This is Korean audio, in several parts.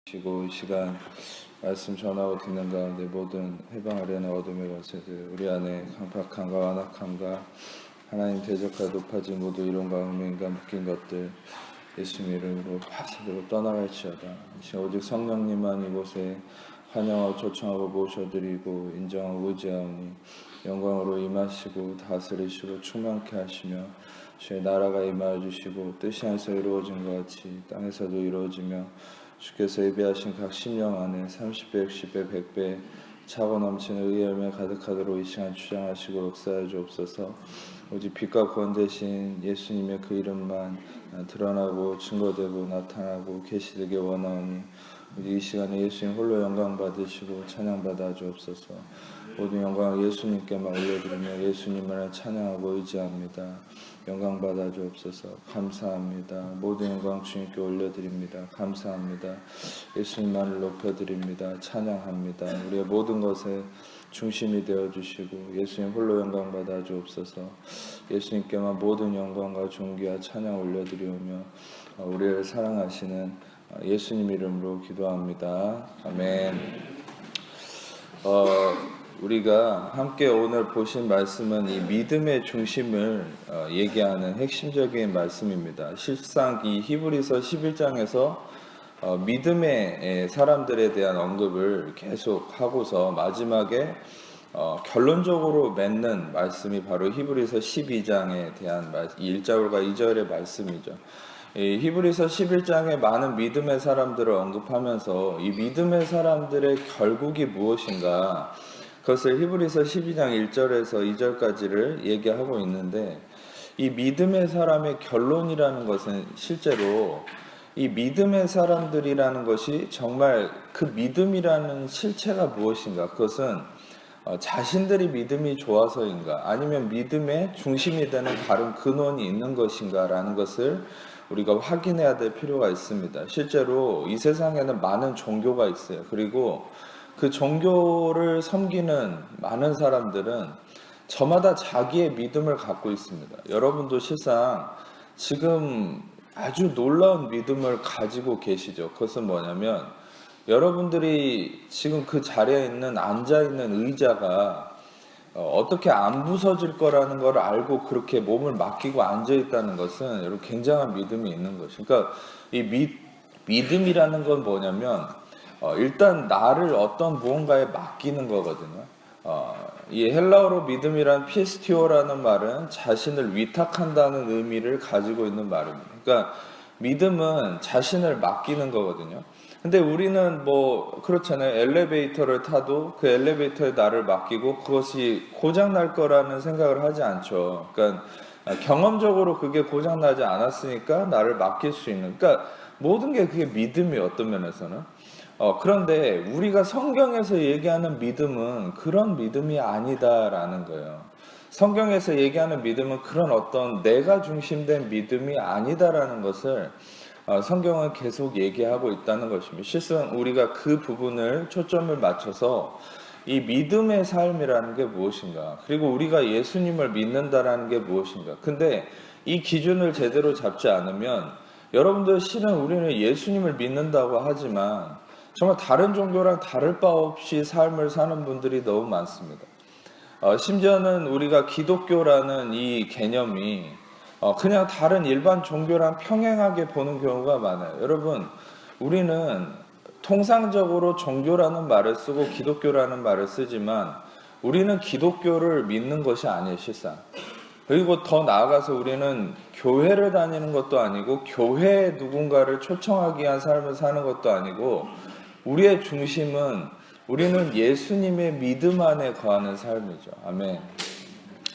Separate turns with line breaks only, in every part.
시고 이 시간 말씀 전하고 듣는 가운데 모든 해방하려는 어둠의 권세들 우리 안에 강팍함과 완악함과 하나님 대적과 높아진 모두 이론과 음행과 묶인 것들 예수님 이름으로 파삭으로 떠나갈지어다. 오직 성령님만 이곳에 환영하고 초청하고 모셔드리고 인정하고 의지하오니 영광으로 임하시고 다스리시고 충만케 하시며 주의 나라가 임하여 주시고 뜻이 하늘에서 이루어진 것 같이 땅에서도 이루어지며 주께서 예비하신 각 심령 안에 30배, 60배, 100배 차고 넘치는 의의 열매 가득하도록 이 시간 주장하시고 역사해 주옵소서. 오직 빛과 구원 되신 예수님의 그 이름만 드러나고 증거되고 나타나고 계시되게 원하오니 이 시간에 예수님 홀로 영광 받으시고 찬양 받아 주옵소서. 모든 영광을 예수님께만 올려드리며 예수님만을 찬양하고 의지합니다. 영광 받아 주옵소서. 감사합니다. 모든 영광 주님께 올려드립니다. 감사합니다. 예수님만을 높여드립니다. 찬양합니다. 우리의 모든 것에 중심이 되어주시고 예수님 홀로 영광 받아 주옵소서. 예수님께만 모든 영광과 존귀와 찬양 올려드리오며 우리를 사랑하시는 예수님 이름으로 기도합니다. 아멘. 우리가 함께 오늘 보신 말씀은 이 믿음의 중심을 얘기하는 핵심적인 말씀입니다. 실상 이 히브리서 11장에서 믿음의 사람들에 대한 언급을 계속 하고서 마지막에 결론적으로 맺는 말씀이 바로 히브리서 12장에 대한 1절과 2절의 말씀이죠. 이 히브리서 11장에 많은 믿음의 사람들을 언급하면서 이 믿음의 사람들의 결국이 무엇인가, 그것을 히브리서 12장 1절에서 2절까지를 얘기하고 있는데, 이 믿음의 사람의 결론이라는 것은 실제로 이 믿음의 사람들이라는 것이 정말 그 믿음이라는 실체가 무엇인가, 그것은 자신들이 믿음이 좋아서인가 아니면 믿음의 중심이 되는 다른 근원이 있는 것인가 라는 것을 우리가 확인해야 될 필요가 있습니다. 실제로 이 세상에는 많은 종교가 있어요. 그리고 그 종교를 섬기는 많은 사람들은 저마다 자기의 믿음을 갖고 있습니다. 여러분도 실상 지금 아주 놀라운 믿음을 가지고 계시죠. 그것은 뭐냐면 여러분들이 지금 그 자리에 있는 앉아있는 의자가 어떻게 안 부서질 거라는 걸 알고 그렇게 몸을 맡기고 앉아있다는 것은 여러분 굉장한 믿음이 있는 것이죠. 그러니까 이 믿음이라는 건 뭐냐면 일단 나를 어떤 무언가에 맡기는 거거든요. 이 헬라어로 믿음이란 피스티오라는 말은 자신을 위탁한다는 의미를 가지고 있는 말입니다. 그러니까 믿음은 자신을 맡기는 거거든요. 근데 우리는 뭐 그렇잖아요. 엘리베이터를 타도 그 엘리베이터에 나를 맡기고 그것이 고장 날 거라는 생각을 하지 않죠. 그러니까 경험적으로 그게 고장 나지 않았으니까 나를 맡길 수 있는, 그러니까 모든 게 그게 믿음이 어떤 면에서는. 그런데 우리가 성경에서 얘기하는 믿음은 그런 믿음이 아니다라는 거예요. 성경에서 얘기하는 믿음은 그런 어떤 내가 중심된 믿음이 아니다라는 것을 성경은 계속 얘기하고 있다는 것입니다. 실상 우리가 그 부분을 초점을 맞춰서 이 믿음의 삶이라는 게 무엇인가, 그리고 우리가 예수님을 믿는다라는 게 무엇인가. 근데 이 기준을 제대로 잡지 않으면 여러분들 실은 우리는 예수님을 믿는다고 하지만 정말 다른 종교랑 다를 바 없이 삶을 사는 분들이 너무 많습니다. 심지어는 우리가 기독교라는 이 개념이 그냥 다른 일반 종교랑 평행하게 보는 경우가 많아요. 여러분, 우리는 통상적으로 종교라는 말을 쓰고 기독교라는 말을 쓰지만 우리는 기독교를 믿는 것이 아니에요, 실상. 그리고 더 나아가서 우리는 교회를 다니는 것도 아니고 교회에 누군가를 초청하기 위한 삶을 사는 것도 아니고 우리의 중심은 우리는 예수님의 믿음 안에 거하는 삶이죠. 아멘.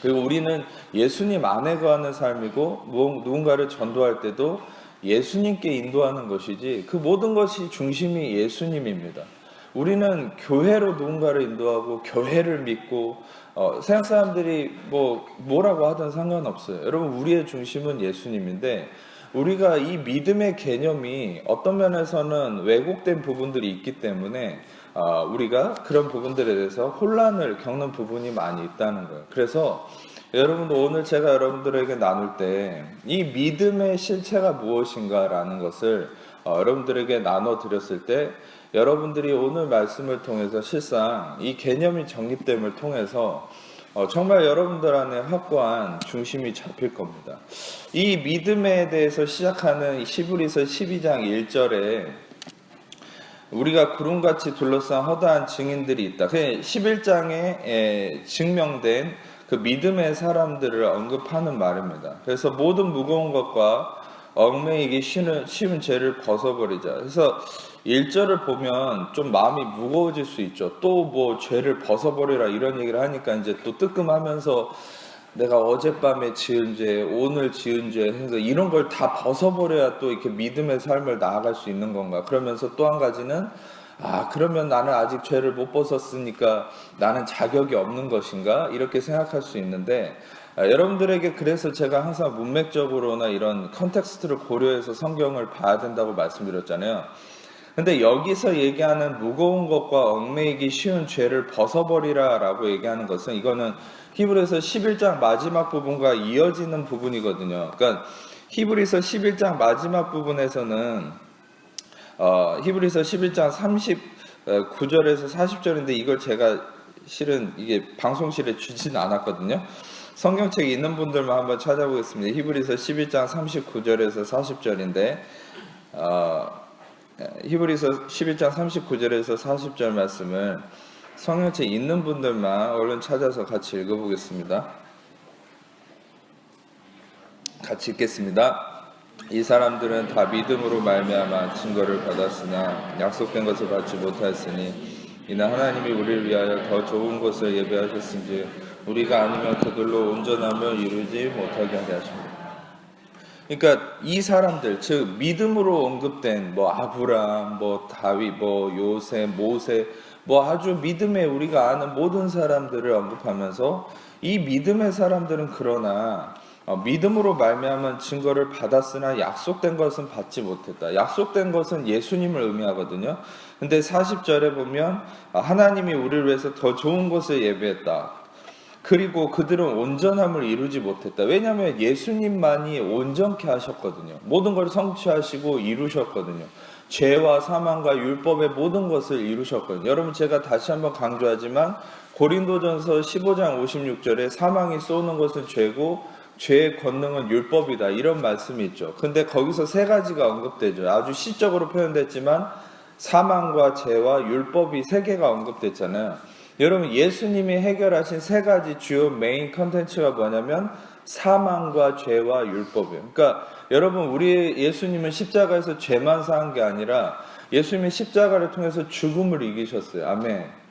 그리고 우리는 예수님 안에 거하는 삶이고 누군가를 전도할 때도 예수님께 인도하는 것이지 그 모든 것이 중심이 예수님입니다. 우리는 교회로 누군가를 인도하고 교회를 믿고 세상 사람들이 뭐라고 하든 상관없어요. 여러분, 우리의 중심은 예수님인데 우리가 이 믿음의 개념이 어떤 면에서는 왜곡된 부분들이 있기 때문에 우리가 그런 부분들에 대해서 혼란을 겪는 부분이 많이 있다는 거예요. 그래서 여러분도 오늘 제가 여러분들에게 나눌 때 이 믿음의 실체가 무엇인가 라는 것을 여러분들에게 나눠 드렸을 때 여러분들이 오늘 말씀을 통해서 실상 이 개념이 정립됨을 통해서 정말 여러분들 안에 확고한 중심이 잡힐 겁니다. 이 믿음에 대해서 시작하는 히브리서 12장 1절에 우리가 구름같이 둘러싼 허다한 증인들이 있다. 11장에 증명된 그 믿음의 사람들을 언급하는 말입니다. 그래서 모든 무거운 것과 얽매이기 쉬운 죄를 벗어버리자. 그래서 1절을 보면 좀 마음이 무거워질 수 있죠. 또 뭐 죄를 벗어버리라 이런 얘기를 하니까 이제 또 뜨끔하면서 내가 어젯밤에 지은 죄, 오늘 지은 죄 해서 이런 걸 다 벗어버려야 또 이렇게 믿음의 삶을 나아갈 수 있는 건가. 그러면서 또 한 가지는 그러면 나는 아직 죄를 못 벗었으니까 나는 자격이 없는 것인가? 이렇게 생각할 수 있는데 여러분들에게 그래서 제가 항상 문맥적으로나 이런 컨텍스트를 고려해서 성경을 봐야 된다고 말씀드렸잖아요. 근데 여기서 얘기하는 무거운 것과 얽매이기 쉬운 죄를 벗어버리라 라고 얘기하는 것은 이거는 히브리서 11장 마지막 부분과 이어지는 부분이거든요. 그러니까 히브리서 11장 마지막 부분에서는 히브리서 11장 39절에서 40절인데 이걸 제가 실은 이게 방송실에 주진 않았거든요. 성경책이 있는 분들만 한번 찾아보겠습니다. 히브리서 11장 39절에서 40절인데 히브리서 11장 39절에서 40절 말씀을 성경책 있는 분들만 얼른 찾아서 같이 읽어보겠습니다. 같이 읽겠습니다. 이 사람들은 다 믿음으로 말미암아 증거를 받았으나 약속된 것을 받지 못하였으니 이는 하나님이 우리를 위하여 더 좋은 것을 예배하셨은지 우리가 아니면 그들로 온전함을 이루지 못하게 하게 하십니다. 그러니까 이 사람들, 즉 믿음으로 언급된 아브라함, 다윗, 요셉, 모세, 아주 믿음에 우리가 아는 모든 사람들을 언급하면서 이 믿음의 사람들은 그러나 믿음으로 말미암은 증거를 받았으나 약속된 것은 받지 못했다. 약속된 것은 예수님을 의미하거든요. 근데 40절에 보면 하나님이 우리를 위해서 더 좋은 것을 예배했다. 그리고 그들은 온전함을 이루지 못했다. 왜냐하면 예수님만이 온전케 하셨거든요. 모든 걸 성취하시고 이루셨거든요. 죄와 사망과 율법의 모든 것을 이루셨거든요. 여러분 제가 다시 한번 강조하지만 고린도전서 15장 56절에 사망이 쏘는 것은 죄고 죄의 권능은 율법이다. 이런 말씀이 있죠. 근데 거기서 세 가지가 언급되죠. 아주 시적으로 표현됐지만 사망과 죄와 율법이 세 개가 언급됐잖아요. 여러분 예수님이 해결하신 세 가지 주요 메인 컨텐츠가 뭐냐면 사망과 죄와 율법이에요. 그러니까 여러분 우리 예수님은 십자가에서 죄만 사한 게 아니라 예수님이 십자가를 통해서 죽음을 이기셨어요. 아멘.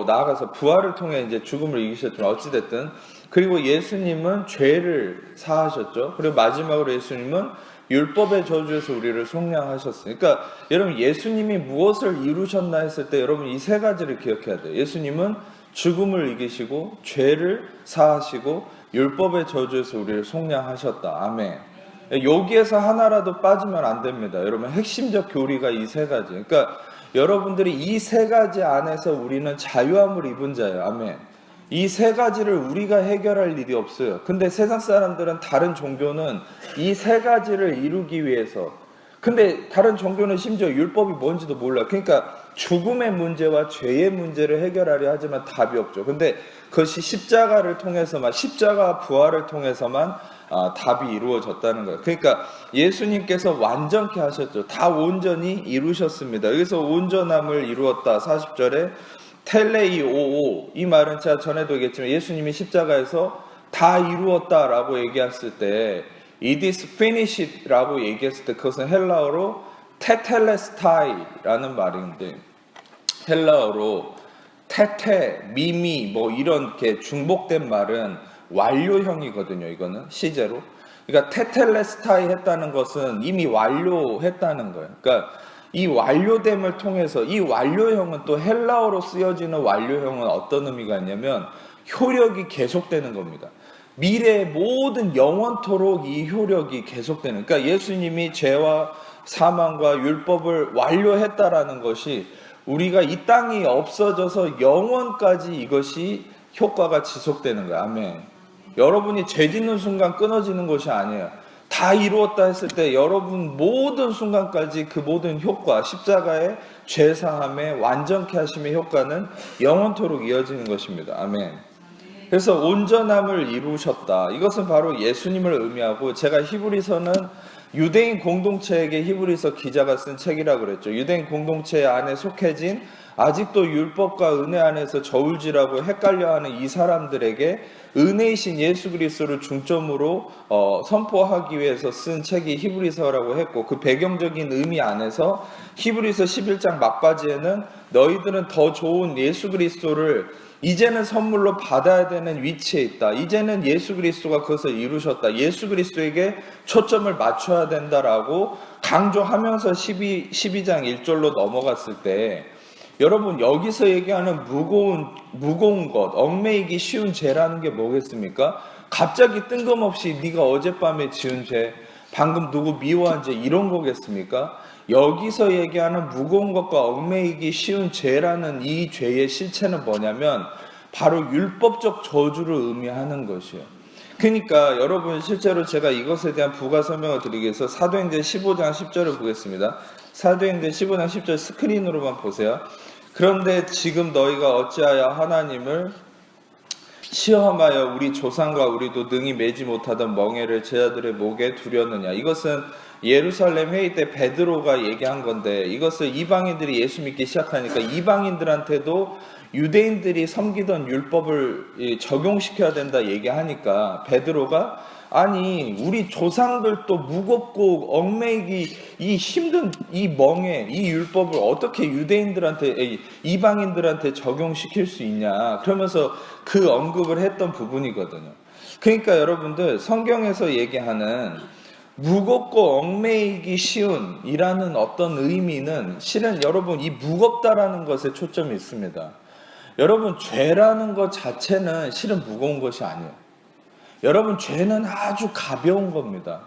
나아가서 부활을 통해 이제 죽음을 이기셨지만 어찌됐든 그리고 예수님은 죄를 사하셨죠. 그리고 마지막으로 예수님은 율법의 저주에서 우리를 속량하셨어요. 그러니까 여러분 예수님이 무엇을 이루셨나 했을 때 여러분 이 세 가지를 기억해야 돼요. 예수님은 죽음을 이기시고 죄를 사하시고 율법의 저주에서 우리를 속량하셨다. 아멘. 여기에서 하나라도 빠지면 안 됩니다. 여러분 핵심적 교리가 이 세 가지. 그러니까 여러분들이 이 세 가지 안에서 우리는 자유함을 입은 자예요. 아멘. 이 세 가지를 우리가 해결할 일이 없어요. 근데 세상 사람들은 다른 종교는 이 세 가지를 이루기 위해서 근데 다른 종교는 심지어 율법이 뭔지도 몰라요. 그러니까 죽음의 문제와 죄의 문제를 해결하려 하지만 답이 없죠. 근데 그것이 십자가를 통해서만 십자가 부활을 통해서만 답이 이루어졌다는 거예요. 그러니까 예수님께서 완전케 하셨죠. 다 온전히 이루셨습니다. 여기서 온전함을 이루었다. 40절에 텔레이오오 이 말은 제가 전에도 얘기했지만 예수님이 십자가에서 다 이루었다라고 얘기했을 때 It is finished 라고 얘기했을 때 그것은 헬라어로 테텔레스타이라는 말인데 헬라어로 테테, 미미 이렇게 중복된 말은 완료형이거든요. 이거는 시제로 그러니까 테텔레스타이 했다는 것은 이미 완료했다는 거예요. 그러니까 이 완료됨을 통해서 이 완료형은 또 헬라어로 쓰여지는 완료형은 어떤 의미가 있냐면 효력이 계속되는 겁니다. 미래의 모든 영원토록 이 효력이 계속되는 그러니까 예수님이 죄와 사망과 율법을 완료했다라는 것이 우리가 이 땅이 없어져서 영원까지 이것이 효과가 지속되는 거예요. 아멘. 여러분이 죄 짓는 순간 끊어지는 것이 아니에요. 다 이루었다 했을 때 여러분 모든 순간까지 그 모든 효과, 십자가의 죄사함의 완전케 하심의 효과는 영원토록 이어지는 것입니다. 아멘. 그래서 온전함을 이루셨다. 이것은 바로 예수님을 의미하고, 제가 히브리서는 유대인 공동체에게 히브리서 기자가 쓴 책이라 그랬죠. 유대인 공동체 안에 속해진 아직도 율법과 은혜 안에서 저울질하고 헷갈려하는 이 사람들에게 은혜이신 예수 그리스도를 중점으로 선포하기 위해서 쓴 책이 히브리서라고 했고, 그 배경적인 의미 안에서 히브리서 11장 막바지에는 너희들은 더 좋은 예수 그리스도를 이제는 선물로 받아야 되는 위치에 있다. 이제는 예수 그리스도가 그것을 이루셨다. 예수 그리스도에게 초점을 맞춰야 된다라고 강조하면서 12장 1절로 넘어갔을 때, 여러분 여기서 얘기하는 무거운 것, 얽매이기 쉬운 죄라는 게 뭐겠습니까? 갑자기 뜬금없이 네가 어젯밤에 지은 죄, 방금 누구 미워한 죄, 이런 거겠습니까? 여기서 얘기하는 무거운 것과 얽매이기 쉬운 죄라는 이 죄의 실체는 뭐냐면 바로 율법적 저주를 의미하는 것이에요. 그러니까 여러분 실제로 제가 이것에 대한 부가 설명을 드리기 위해서 사도행전 15장 10절을 보겠습니다. 사도행전 15장 10절 스크린으로만 보세요. 그런데 지금 너희가 어찌하여 하나님을 시험하여 우리 조상과 우리도 능히 매지 못하던 멍에를 제자들의 목에 두렸느냐. 이것은 예루살렘 회의 때 베드로가 얘기한 건데, 이것을 이방인들이 예수 믿기 시작하니까 이방인들한테도 유대인들이 섬기던 율법을 적용시켜야 된다 얘기하니까 베드로가, 아니 우리 조상들도 무겁고 얽매이기 이 힘든 이 멍에 이 율법을 어떻게 유대인들한테, 이방인들한테 적용시킬 수 있냐, 그러면서 그 언급을 했던 부분이거든요. 그러니까 여러분들 성경에서 얘기하는 무겁고 얽매이기 쉬운 이라는 어떤 의미는 실은 여러분 이 무겁다라는 것에 초점이 있습니다. 여러분 죄라는 것 자체는 실은 무거운 것이 아니에요. 여러분 죄는 아주 가벼운 겁니다.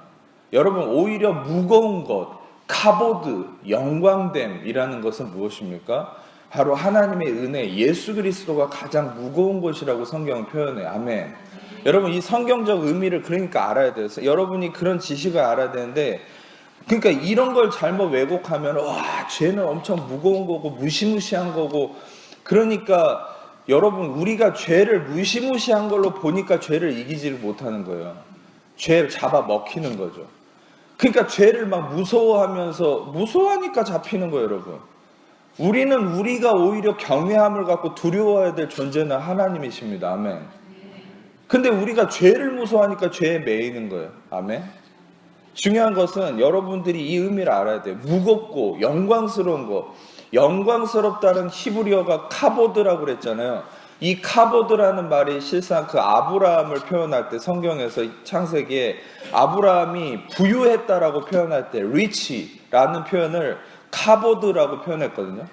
여러분 오히려 무거운 것, 카보드, 영광됨이라는 것은 무엇입니까? 바로 하나님의 은혜, 예수 그리스도가 가장 무거운 것이라고 성경은 표현해요. 아멘. 여러분 이 성경적 의미를 그러니까 알아야 돼요. 여러분이 그런 지식을 알아야 되는데, 그러니까 이런 걸 잘못 왜곡하면 와 죄는 엄청 무거운 거고 무시무시한 거고, 그러니까 여러분 우리가 죄를 무시무시한 걸로 보니까 죄를 이기지를 못하는 거예요. 죄를 잡아 먹히는 거죠. 그러니까 죄를 막 무서워하니까 잡히는 거예요. 여러분 우리는 우리가 오히려 경외함을 갖고 두려워해야 될 존재는 하나님이십니다. 아멘. 근데 우리가 죄를 무서워하니까 죄에 매이는 거예요. 아멘. 중요한 것은 여러분들이 이 의미를 알아야 돼요. 무겁고 영광스러운 것, 영광스럽다는 히브리어가 카보드라고 그랬잖아요. 이 카보드라는 말이 실상 그 아브라함을 표현할 때 성경에서 창세기에 아브라함이 부유했다라고 표현할 때 리치라는 표현을 카보드라고 표현했거든요.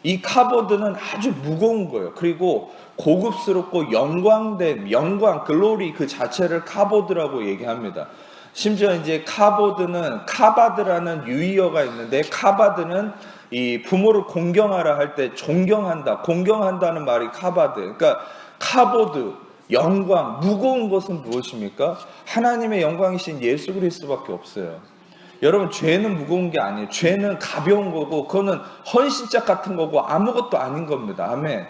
이 카보드는 아주 무거운 거예요. 그리고 고급스럽고 영광된, 영광, 글로리 그 자체를 카보드라고 얘기합니다. 심지어 이제 카보드는 카바드라는 유의어가 있는데, 카바드는 이 부모를 공경하라 할 때 존경한다, 공경한다는 말이 카바드. 그러니까 카보드, 영광, 무거운 것은 무엇입니까? 하나님의 영광이신 예수 그리스도밖에 없어요. 여러분 죄는 무거운 게 아니에요. 죄는 가벼운 거고 그거는 헌신짝 같은 거고 아무것도 아닌 겁니다. 아멘.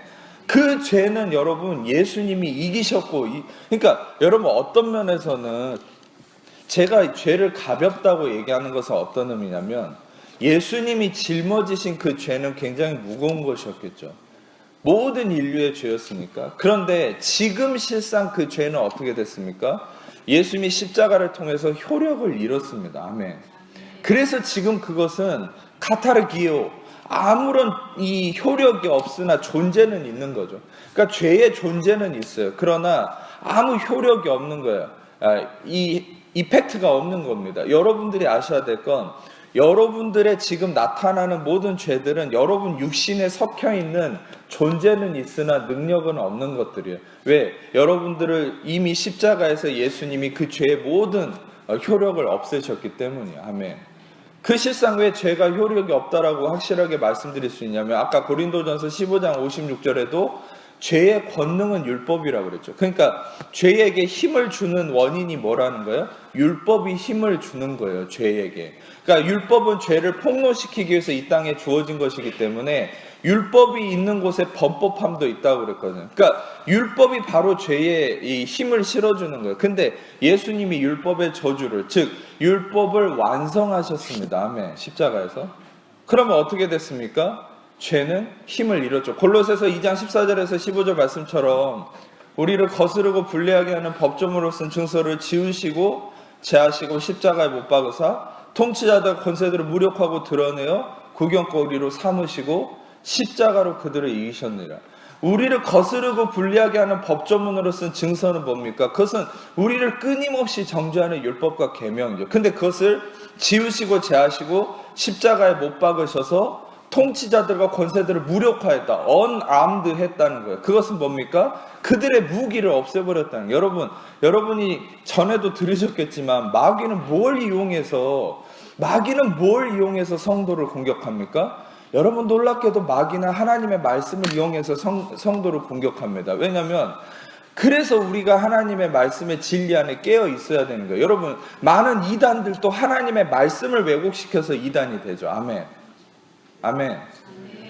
그 죄는 여러분 예수님이 이기셨고, 그러니까 여러분 어떤 면에서는 제가 죄를 가볍다고 얘기하는 것은 어떤 의미냐면, 예수님이 짊어지신 그 죄는 굉장히 무거운 것이었겠죠. 모든 인류의 죄였으니까. 그런데 지금 실상 그 죄는 어떻게 됐습니까? 예수님이 십자가를 통해서 효력을 잃었습니다. 아멘. 그래서 지금 그것은 카타르기오, 아무런 이 효력이 없으나 존재는 있는 거죠. 그러니까 죄의 존재는 있어요. 그러나 아무 효력이 없는 거예요. 이 이펙트가 없는 겁니다. 여러분들이 아셔야 될 건, 여러분들의 지금 나타나는 모든 죄들은 여러분 육신에 섞여 있는 존재는 있으나 능력은 없는 것들이에요. 왜? 여러분들을 이미 십자가에서 예수님이 그 죄의 모든 효력을 없애셨기 때문이에요. 아멘. 그 실상 왜 죄가 효력이 없다라고 확실하게 말씀드릴 수 있냐면, 아까 고린도전서 15장 56절에도 죄의 권능은 율법이라고 그랬죠. 그러니까 죄에게 힘을 주는 원인이 뭐라는 거예요? 율법이 힘을 주는 거예요, 죄에게. 그러니까 율법은 죄를 폭로시키기 위해서 이 땅에 주어진 것이기 때문에 율법이 있는 곳에 범법함도 있다고 그랬거든요. 그러니까 율법이 바로 죄에 이 힘을 실어주는 거예요. 근데 예수님이 율법의 저주를, 즉 율법을 완성하셨습니다. 아멘. 십자가에서. 그러면 어떻게 됐습니까? 죄는 힘을 잃었죠. 골로새서 2장 14절에서 15절 말씀처럼 우리를 거스르고 불리하게 하는 법조문으로 쓴 증서를 지우시고 제하시고 십자가에 못 박으사 통치자들 권세들을 무력하고 드러내어 구경거리로 삼으시고 십자가로 그들을 이기셨느니라. 우리를 거스르고 불리하게 하는 법조문으로 쓴 증서는 뭡니까? 그것은 우리를 끊임없이 정죄하는 율법과 계명이죠. 근데 그것을 지우시고 제하시고 십자가에 못 박으셔서 통치자들과 권세들을 무력화했다. 언암드 했다는 거예요. 그것은 뭡니까? 그들의 무기를 없애버렸다는 거예요. 여러분이 전에도 들으셨겠지만 마귀는 뭘 이용해서 성도를 공격합니까? 여러분 놀랍게도 마귀는 하나님의 말씀을 이용해서 성도를 공격합니다. 왜냐하면 그래서 우리가 하나님의 말씀의 진리 안에 깨어 있어야 되는 거예요. 여러분 많은 이단들도 하나님의 말씀을 왜곡시켜서 이단이 되죠. 아멘. 아멘.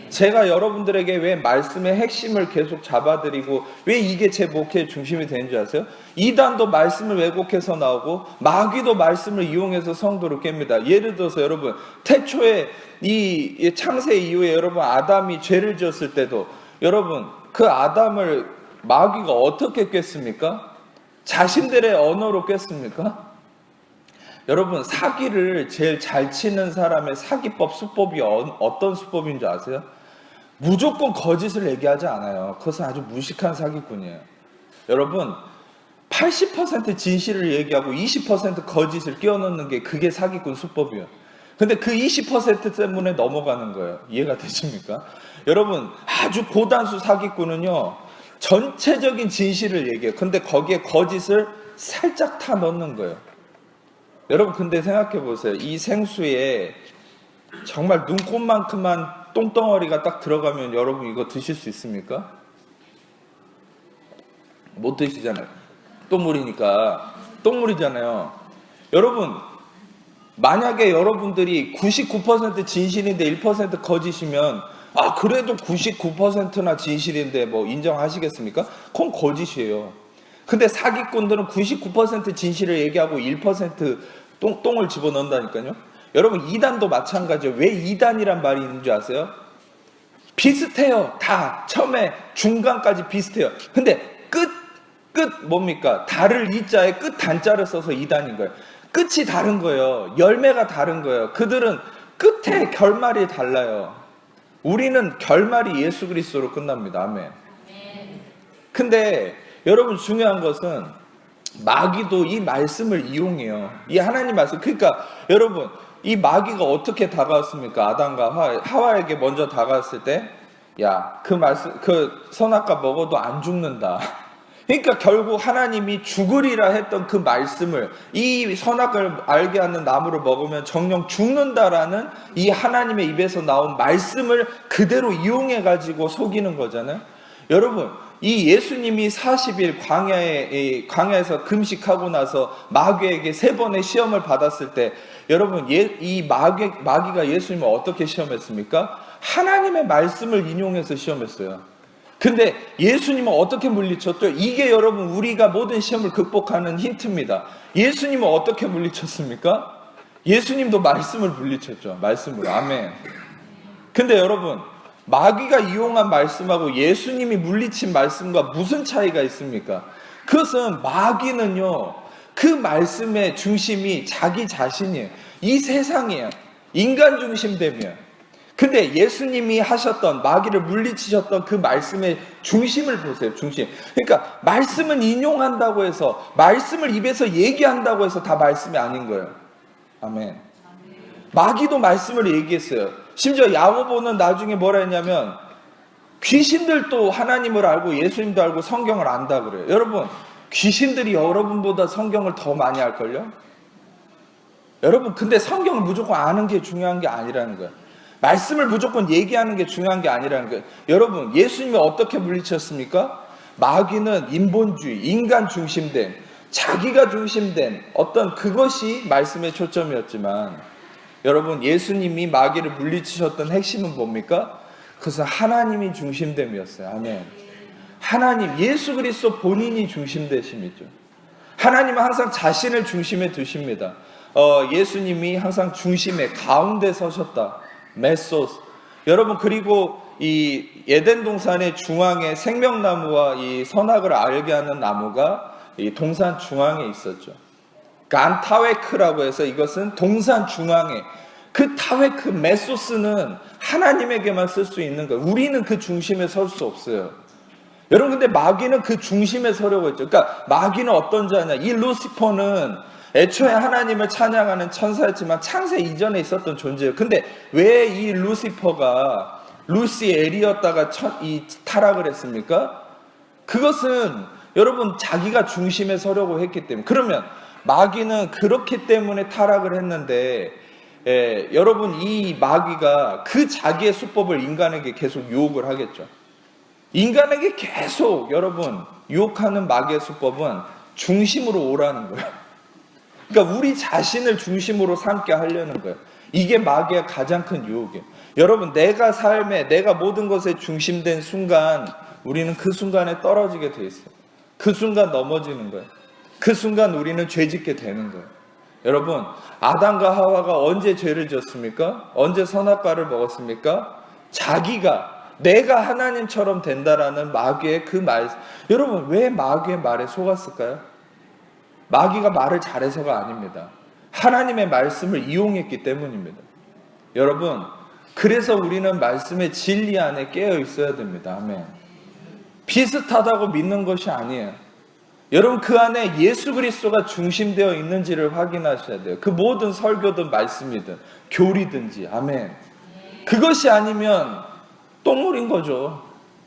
제가 여러분들에게 왜 말씀의 핵심을 계속 잡아드리고 왜 이게 제 목회의 중심이 되는 줄 아세요? 이단도 말씀을 왜곡해서 나오고 마귀도 말씀을 이용해서 성도를 깹니다. 예를 들어서 여러분 태초에 이 창세 이후에 여러분 아담이 죄를 지었을 때도 여러분 그 아담을 마귀가 어떻게 깼습니까? 자신들의 언어로 깼습니까? 여러분 사기를 제일 잘 치는 사람의 사기법 수법이 어떤 수법인 줄 아세요? 무조건 거짓을 얘기하지 않아요. 그것은 아주 무식한 사기꾼이에요. 여러분 80% 진실을 얘기하고 20% 거짓을 끼워넣는 게 그게 사기꾼 수법이에요. 근데 그 20% 때문에 넘어가는 거예요. 이해가 되십니까? 여러분 아주 고단수 사기꾼은요 전체적인 진실을 얘기해요. 근데 거기에 거짓을 살짝 타 넣는 거예요. 여러분 근데 생각해 보세요. 이 생수에 정말 눈곱만큼만 똥덩어리가 딱 들어가면 여러분 이거 드실 수 있습니까? 못 드시잖아요. 똥물이잖아요. 여러분 만약에 여러분들이 99% 진실인데 1% 거짓이면 그래도 99%나 진실인데 뭐 인정하시겠습니까? 그건 거짓이에요. 근데 사기꾼들은 99% 진실을 얘기하고 1% 똥을 집어넣는다니까요. 여러분 이단도 마찬가지예요. 왜 이단이란 말이 있는 줄 아세요? 비슷해요. 다 처음에 중간까지 비슷해요. 근데 끝 뭡니까? 달을 이자에 끝 단자를 써서 이단인 거예요. 끝이 다른 거예요. 열매가 다른 거예요. 그들은 끝에 결말이 달라요. 우리는 결말이 예수 그리스도로 끝납니다. 아멘. 근데 여러분 중요한 것은 마귀도 이 말씀을 이용해요. 이 하나님 말씀. 그러니까 여러분 이 마귀가 어떻게 다가왔습니까? 아담과 하와에게 먼저 다가왔을 때 야, 그 말씀 그 선악과 먹어도 안 죽는다. 그러니까 결국 하나님이 죽으리라 했던 그 말씀을 이 선악을 알게 하는 나무를 먹으면 정령 죽는다라는 이 하나님의 입에서 나온 말씀을 그대로 이용해 가지고 속이는 거잖아요. 여러분 이 예수님이 40일 광야에서 금식하고 나서 마귀에게 3번의 시험을 받았을 때 여러분 이 마귀가 예수님을 어떻게 시험했습니까? 하나님의 말씀을 인용해서 시험했어요. 근데 예수님은 어떻게 물리쳤죠? 이게 여러분 우리가 모든 시험을 극복하는 힌트입니다. 예수님은 어떻게 물리쳤습니까? 예수님도 말씀을 물리쳤죠. 말씀으로. 아멘. 근데 여러분 마귀가 이용한 말씀하고 예수님이 물리친 말씀과 무슨 차이가 있습니까? 그것은 마귀는요 그 말씀의 중심이 자기 자신이에요. 이 세상이에요. 인간 중심됨이에요. 근데 예수님이 하셨던 마귀를 물리치셨던 그 말씀의 중심을 보세요. 중심. 그러니까 말씀은 인용한다고 해서 말씀을 입에서 얘기한다고 해서 다 말씀이 아닌 거예요. 아멘. 마귀도 말씀을 얘기했어요. 심지어 야고보는 나중에 뭐라 했냐면 귀신들도 하나님을 알고 예수님도 알고 성경을 안다 그래요. 여러분 귀신들이 여러분보다 성경을 더 많이 알걸요? 여러분 근데 성경을 무조건 아는 게 중요한 게 아니라는 거예요. 말씀을 무조건 얘기하는 게 중요한 게 아니라는 거예요. 여러분 예수님이 어떻게 물리쳤습니까? 마귀는 인본주의, 인간 중심된 자기가 중심된 어떤 그것이 말씀의 초점이었지만, 여러분, 예수님이 마귀를 물리치셨던 핵심은 뭡니까? 그것은 하나님이 중심됨이었어요. 아멘. 하나님, 예수 그리스도 본인이 중심되심이죠. 하나님은 항상 자신을 중심에 두십니다. 예수님이 항상 중심에 가운데 서셨다. 메소스. 여러분, 그리고 이 에덴 동산의 중앙에 생명나무와 이 선악을 알게 하는 나무가 이 동산 중앙에 있었죠. 간타웨크라고 해서 이것은 동산 중앙에, 그 타웨크 메소스는 하나님에게만 쓸 수 있는 거예요. 우리는 그 중심에 설 수 없어요. 여러분, 근데 마귀는 그 중심에 서려고 했죠. 그러니까 마귀는 어떤 자냐, 이 루시퍼는 애초에 하나님을 찬양하는 천사였지만 창세 이전에 있었던 존재예요. 근데 왜 이 루시퍼가 루시엘이었다가 타락을 했습니까? 그것은 여러분, 자기가 중심에 서려고 했기 때문에. 그러면 마귀는 그렇기 때문에 타락을 했는데, 여러분, 이 마귀가 그 자기의 수법을 인간에게 계속 유혹을 하겠죠. 인간에게 계속 여러분 유혹하는 마귀의 수법은 중심으로 오라는 거예요. 그러니까 우리 자신을 중심으로 삼게 하려는 거예요. 이게 마귀의 가장 큰 유혹이에요. 여러분, 내가 삶에, 내가 모든 것에 중심된 순간, 우리는 그 순간에 떨어지게 돼 있어요. 그 순간 넘어지는 거예요. 그 순간 우리는 죄짓게 되는 거예요. 여러분, 아담과 하와가 언제 죄를 지었습니까? 언제 선악과를 먹었습니까? 내가 하나님처럼 된다라는 마귀의 그 말. 여러분, 왜 마귀의 말에 속았을까요? 마귀가 말을 잘해서가 아닙니다. 하나님의 말씀을 이용했기 때문입니다. 여러분, 그래서 우리는 말씀의 진리 안에 깨어 있어야 됩니다. 아멘. 비슷하다고 믿는 것이 아니에요. 여러분, 그 안에 예수 그리스도가 중심되어 있는지를 확인하셔야 돼요. 그 모든 설교든 말씀이든 교리든지. 아멘. 그것이 아니면 똥물인 거죠.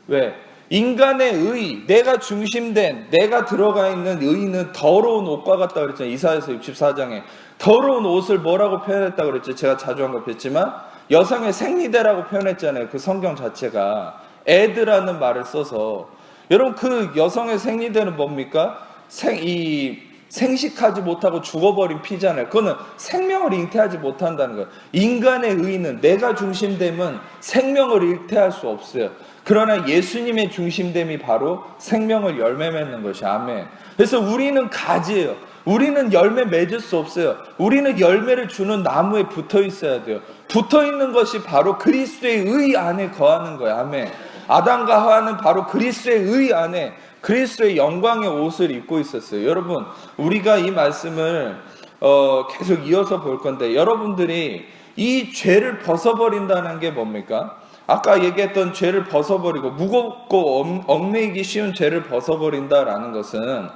왜? 인간의 의, 내가 중심된, 내가 들어가 있는 의는 더러운 옷과 같다 그랬잖아요. 이사야서 64장에 더러운 옷을 뭐라고 표현했다고 그랬죠. 제가 자주 언급했지만 여성의 생리대라고 표현했잖아요. 그 성경 자체가 애드라는 말을 써서. 여러분, 그 여성의 생리대는 뭡니까? 생식하지 못하고 죽어버린 피잖아요. 그거는 생명을 잉태하지 못한다는 거예요. 인간의 의는, 내가 중심됨은 생명을 잉태할 수 없어요. 그러나 예수님의 중심됨이 바로 생명을 열매 맺는 것이. 아멘. 그래서 우리는 가지예요. 우리는 열매 맺을 수 없어요. 우리는 열매를 주는 나무에 붙어 있어야 돼요. 붙어 있는 것이 바로 그리스도의 의 안에 거하는 거예요. 아멘. 아담과 하와는 바로 그리스도의 의 안에 그리스도의 영광의 옷을 입고 있었어요. 여러분, 우리가 이 말씀을 계속 이어서 볼 건데, 여러분들이 이 죄를 벗어버린다는 게 뭡니까? 아까 얘기했던 죄를 벗어버리고, 무겁고 얽매이기 쉬운 죄를 벗어버린다라는 것은,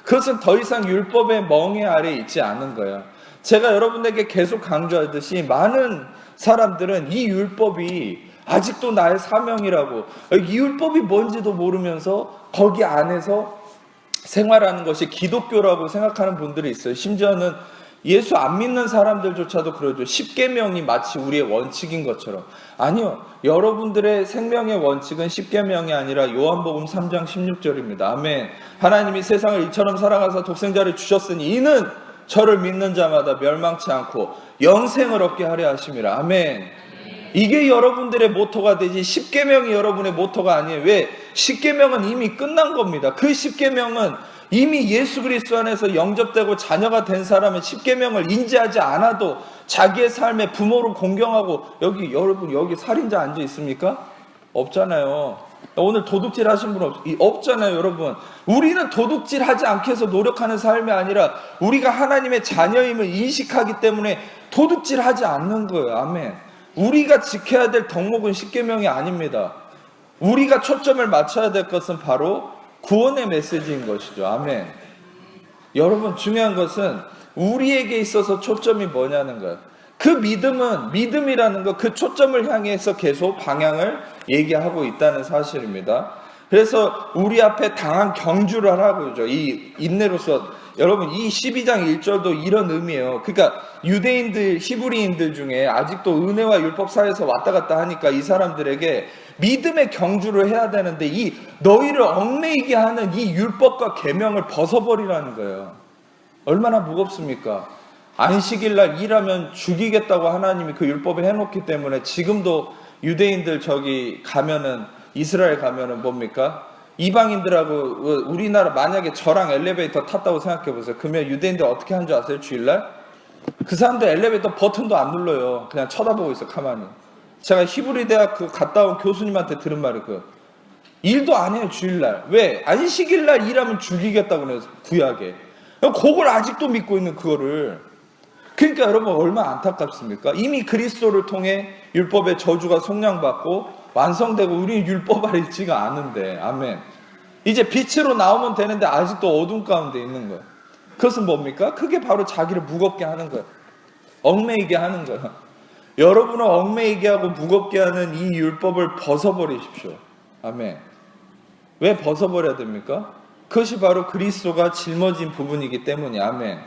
그것은 더 이상 율법의 멍에 아래 있지 않은 거예요. 제가 여러분에게 계속 강조하듯이 많은 사람들은 이 율법이 아직도 나의 사명이라고, 이 율법이 뭔지도 모르면서 거기 안에서 생활하는 것이 기독교라고 생각하는 분들이 있어요. 심지어는 예수 안 믿는 사람들조차도 그러죠. 십계명이 마치 우리의 원칙인 것처럼. 아니요, 여러분들의 생명의 원칙은 십계명이 아니라 요한복음 3장 16절입니다. 아멘. 하나님이 세상을 이처럼 사랑하사 독생자를 주셨으니 이는 저를 믿는 자마다 멸망치 않고 영생을 얻게 하려 하심이라. 아멘. 이게 여러분들의 모토가 되지 십계명이 여러분의 모토가 아니에요. 왜? 십계명은 이미 끝난 겁니다. 그 십계명은 이미 예수 그리스도 안에서 영접되고 자녀가 된 사람은 십계명을 인지하지 않아도 자기의 삶에 부모를 공경하고. 여러분, 여기 살인자 앉아 있습니까? 없잖아요. 오늘 도둑질 하신 분 없잖아요. 여러분, 우리는 도둑질 하지 않게 해서 노력하는 삶이 아니라 우리가 하나님의 자녀임을 인식하기 때문에 도둑질 하지 않는 거예요. 아멘. 우리가 지켜야 될 덕목은 십계명이 아닙니다. 우리가 초점을 맞춰야 될 것은 바로 구원의 메시지인 것이죠. 아멘. 여러분, 중요한 것은 우리에게 있어서 초점이 뭐냐는 거예요. 그 믿음이라는 것, 그 초점을 향해서 계속 방향을 얘기하고 있다는 사실입니다. 그래서 우리 앞에 당한 경주를 하라고 그러죠. 이 인내로서. 여러분, 이 12장 1절도 이런 의미예요. 그러니까 유대인들, 히브리인들 중에 아직도 은혜와 율법 사이에서 왔다 갔다 하니까 이 사람들에게 믿음의 경주를 해야 되는데 이 너희를 얽매이게 하는 이 율법과 계명을 벗어버리라는 거예요. 얼마나 무겁습니까? 안식일 날 일하면 죽이겠다고 하나님이 그 율법에 해놓기 때문에 지금도 유대인들 저기 가면은, 이스라엘 가면은 뭡니까? 이방인들하고 우리나라 만약에 저랑 엘리베이터 탔다고 생각해 보세요. 그러면 유대인들 어떻게 하는 줄 아세요? 주일날? 그 사람들 엘리베이터 버튼도 안 눌러요. 그냥 쳐다보고 있어, 가만히. 제가 히브리 대학 갔다 온 교수님한테 들은 말이 일도 안 해요, 주일날. 왜? 안식일날 일하면 죽이겠다고 그래서 구약에. 그걸 아직도 믿고 있는 그거를. 그러니까 여러분, 얼마나 안타깝습니까? 이미 그리스도를 통해 율법의 저주가 속량받고 완성되고 우리는 율법 아래 있지가 않은데, 아멘. 이제 빛으로 나오면 되는데 아직도 어둠 가운데 있는 거예요. 그것은 뭡니까? 그게 바로 자기를 무겁게 하는 거예요. 얽매이게 하는 거예요. 여러분을 얽매이게 하고 무겁게 하는 이 율법을 벗어버리십시오. 아멘. 왜 벗어버려야 됩니까? 그것이 바로 그리스도가 짊어진 부분이기 때문이야. 아멘.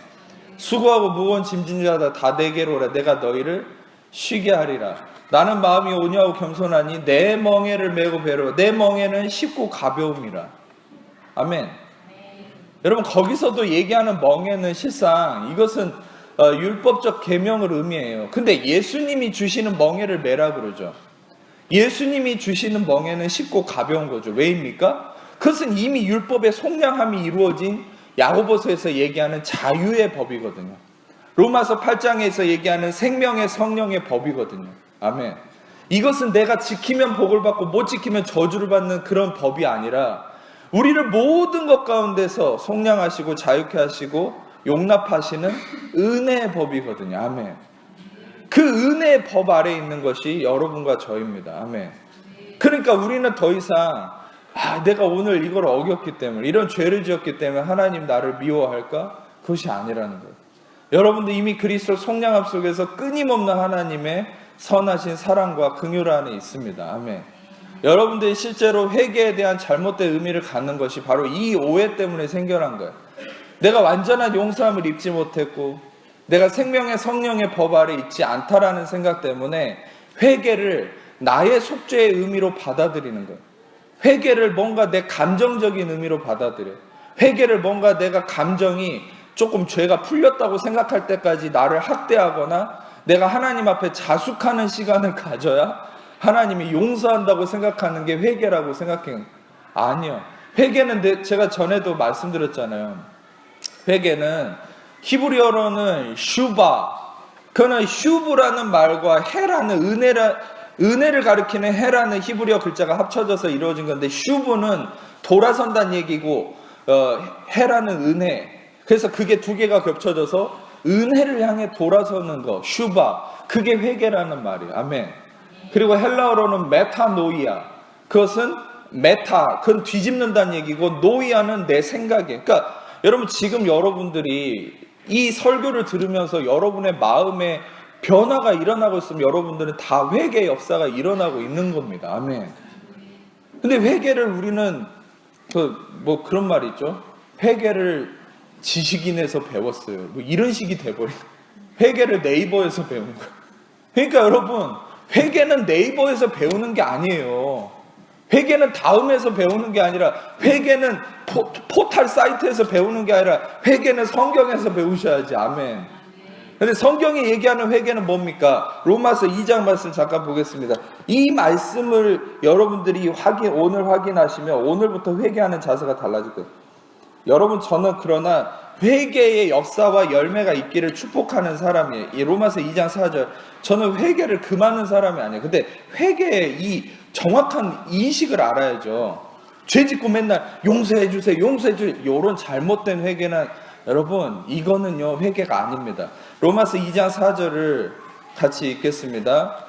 수고하고 무거운 짐진 자다 다 내게로 오라. 내가 너희를 쉬게 하리라. 나는 마음이 온유하고 겸손하니 내 멍에를 메고 배로. 내 멍에는 쉽고 가벼움이라. 아멘. 여러분, 거기서도 얘기하는 멍에는 실상 이것은 율법적 계명을 의미해요. 근데 예수님이 주시는 멍에를 메라 그러죠. 예수님이 주시는 멍에는 쉽고 가벼운 거죠. 왜입니까? 그것은 이미 율법의 속량함이 이루어진 야고보서에서 얘기하는 자유의 법이거든요. 로마서 8장에서 얘기하는 생명의 성령의 법이거든요. 아멘. 이것은 내가 지키면 복을 받고 못 지키면 저주를 받는 그런 법이 아니라 우리를 모든 것 가운데서 속량하시고 자유케 하시고 용납하시는 은혜의 법이거든요. 아멘. 그 은혜의 법 아래에 있는 것이 여러분과 저입니다. 아멘. 그러니까 우리는 더 이상 내가 오늘 이걸 어겼기 때문에, 이런 죄를 지었기 때문에 하나님 나를 미워할까? 그것이 아니라는 거예요. 여러분들 이미 그리스도 속량함 속에서 끊임없는 하나님의 선하신 사랑과 긍휼 안에 있습니다. 아멘. 여러분들이 실제로 회개에 대한 잘못된 의미를 갖는 것이 바로 이 오해 때문에 생겨난 거예요. 내가 완전한 용서함을 입지 못했고 내가 생명의 성령의 법 아래 있지 않다라는 생각 때문에 회개를 나의 속죄의 의미로 받아들이는 거예요. 회개를 뭔가 내 감정적인 의미로 받아들여요. 회개를 뭔가 내가 감정이 조금 죄가 풀렸다고 생각할 때까지 나를 학대하거나 내가 하나님 앞에 자숙하는 시간을 가져야 하나님이 용서한다고 생각하는 게 회개라고 생각해요. 아니요. 회개는 제가 전에도 말씀드렸잖아요. 회개는 히브리어로는 슈바, 그는 슈브라는 말과 해라는 은혜를 가리키는 해라는 히브리어 글자가 합쳐져서 이루어진 건데, 슈브는 돌아선다는 얘기고 해라는 은혜. 그래서 그게 두 개가 겹쳐져서 은혜를 향해 돌아서는 거, 슈바. 그게 회개라는 말이에요. 아멘. 그리고 헬라어로는 메타노이아. 그것은 메타, 그건 뒤집는다는 얘기고, 노이아는 내 생각이에요. 그러니까 여러분, 지금 여러분들이 이 설교를 들으면서 여러분의 마음에 변화가 일어나고 있으면 여러분들은 다 회개의 역사가 일어나고 있는 겁니다. 아멘. 근데 회개를 우리는 그런 말이 있죠. 회개를 지식인에서 배웠어요. 이런 식이 돼버린. 회개를 네이버에서 배운 거예요. 그러니까 여러분, 회개는 네이버에서 배우는 게 아니에요. 회개는 다음에서 배우는 게 아니라, 회개는 포탈 사이트에서 배우는 게 아니라 회개는 성경에서 배우셔야지. 아멘. 근데 성경이 얘기하는 회개는 뭡니까? 로마서 2장 말씀 잠깐 보겠습니다. 이 말씀을 여러분들이 오늘 확인하시면 오늘부터 회개하는 자세가 달라질 거예요. 여러분, 저는 그러나 회개의 역사와 열매가 있기를 축복하는 사람이에요. 이 로마서 2장 4절. 저는 회개를 금하는 사람이 아니에요. 근데 회개의 이 정확한 인식을 알아야죠. 죄 짓고 맨날 용서해 주세요, 용서해 주세요. 이런 잘못된 회개는, 여러분, 이거는요 회개가 아닙니다. 로마서 2장 4절을 같이 읽겠습니다.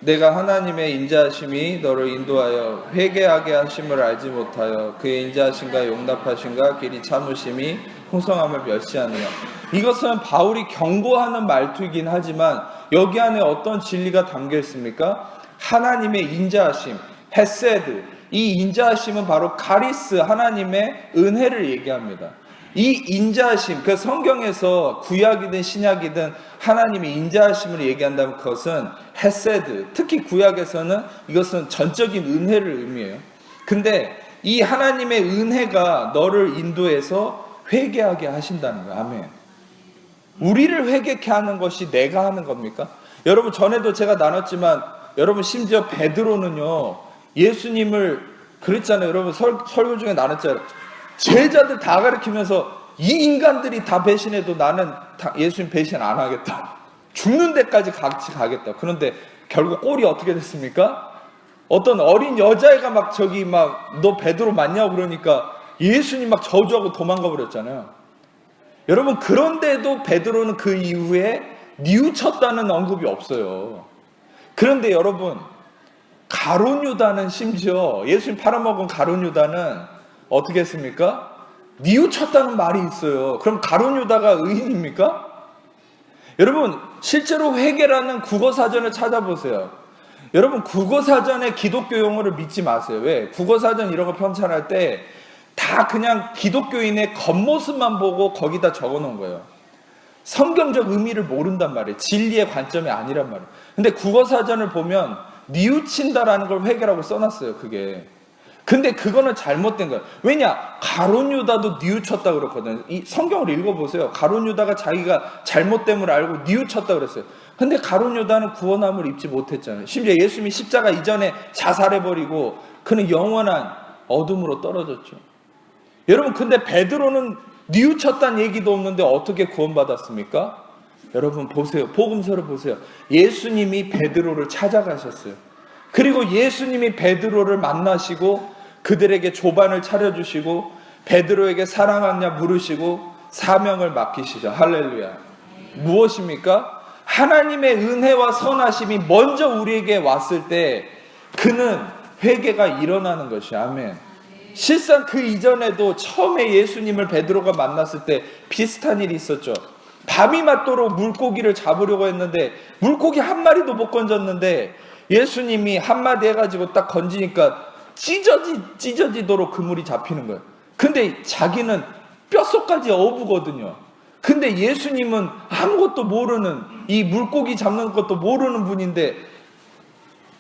내가 하나님의 인자하심이 너를 인도하여 회개하게 하심을 알지 못하여 그의 인자하심과 용납하심과 길이 참으심이 풍성함을 멸시하느냐. 이것은 바울이 경고하는 말투이긴 하지만 여기 안에 어떤 진리가 담겨 있습니까? 하나님의 인자하심, 헤세드, 이 인자하심은 바로 카리스, 하나님의 은혜를 얘기합니다. 이 인자하심, 그 성경에서 구약이든 신약이든 하나님의 인자하심을 얘기한다면 그것은 헤세드, 특히 구약에서는 이것은 전적인 은혜를 의미해요. 근데 이 하나님의 은혜가 너를 인도해서 회개하게 하신다는 거예요. 아멘. 우리를 회개케 하는 것이 내가 하는 겁니까? 여러분, 전에도 제가 나눴지만 여러분, 심지어 베드로는요 예수님을 그랬잖아요. 여러분, 설교 중에 나눴잖아요. 제자들 다 가르치면서 이 인간들이 다 배신해도 나는 예수님 배신 안 하겠다. 죽는 데까지 같이 가겠다. 그런데 결국 꼴이 어떻게 됐습니까? 어떤 어린 여자애가 막 너 베드로 맞냐고 그러니까 예수님 막 저주하고 도망가 버렸잖아요. 여러분, 그런데도 베드로는 그 이후에 뉘우쳤다는 언급이 없어요. 그런데 여러분, 가룟 유다는 심지어 예수님 팔아먹은 가룟 유다는 어떻게 했습니까? 뉘우쳤다는 말이 있어요. 그럼 가룟 유다가 의인입니까? 여러분, 실제로 회개라는 국어사전을 찾아보세요. 여러분, 국어사전의 기독교 용어를 믿지 마세요. 왜? 국어사전 이런 거 편찬할 때 다 그냥 기독교인의 겉모습만 보고 거기다 적어 놓은 거예요. 성경적 의미를 모른단 말이에요. 진리의 관점이 아니란 말이에요. 근데 국어사전을 보면 뉘우친다라는 걸 회개라고 써놨어요. 그게. 근데 그거는 잘못된 거예요. 왜냐? 가룟 유다도 뉘우쳤다 그랬거든요. 이 성경을 읽어보세요. 가룟 유다가 자기가 잘못됨을 알고 뉘우쳤다 그랬어요. 근데 가룟 유다는 구원함을 입지 못했잖아요. 심지어 예수님이 십자가 이전에 자살해버리고 그는 영원한 어둠으로 떨어졌죠. 여러분, 근데 베드로는 뉘우쳤다는 얘기도 없는데 어떻게 구원받았습니까? 여러분 보세요. 복음서를 보세요. 예수님이 베드로를 찾아가셨어요. 그리고 예수님이 베드로를 만나시고 그들에게 조반을 차려주시고 베드로에게 사랑하냐 물으시고 사명을 맡기시죠. 할렐루야. 무엇입니까? 하나님의 은혜와 선하심이 먼저 우리에게 왔을 때 그는 회개가 일어나는 것이. 아멘. 실상 그 이전에도 처음에 예수님을 베드로가 만났을 때 비슷한 일이 있었죠. 밤이 맞도록 물고기를 잡으려고 했는데 물고기 한 마리도 못 건졌는데 예수님이 한마디 해가지고 딱 건지니까 찢어지도록 그물이 잡히는 거예요. 근데 자기는 뼛속까지 어부거든요. 근데 예수님은 아무것도 모르는, 이 물고기 잡는 것도 모르는 분인데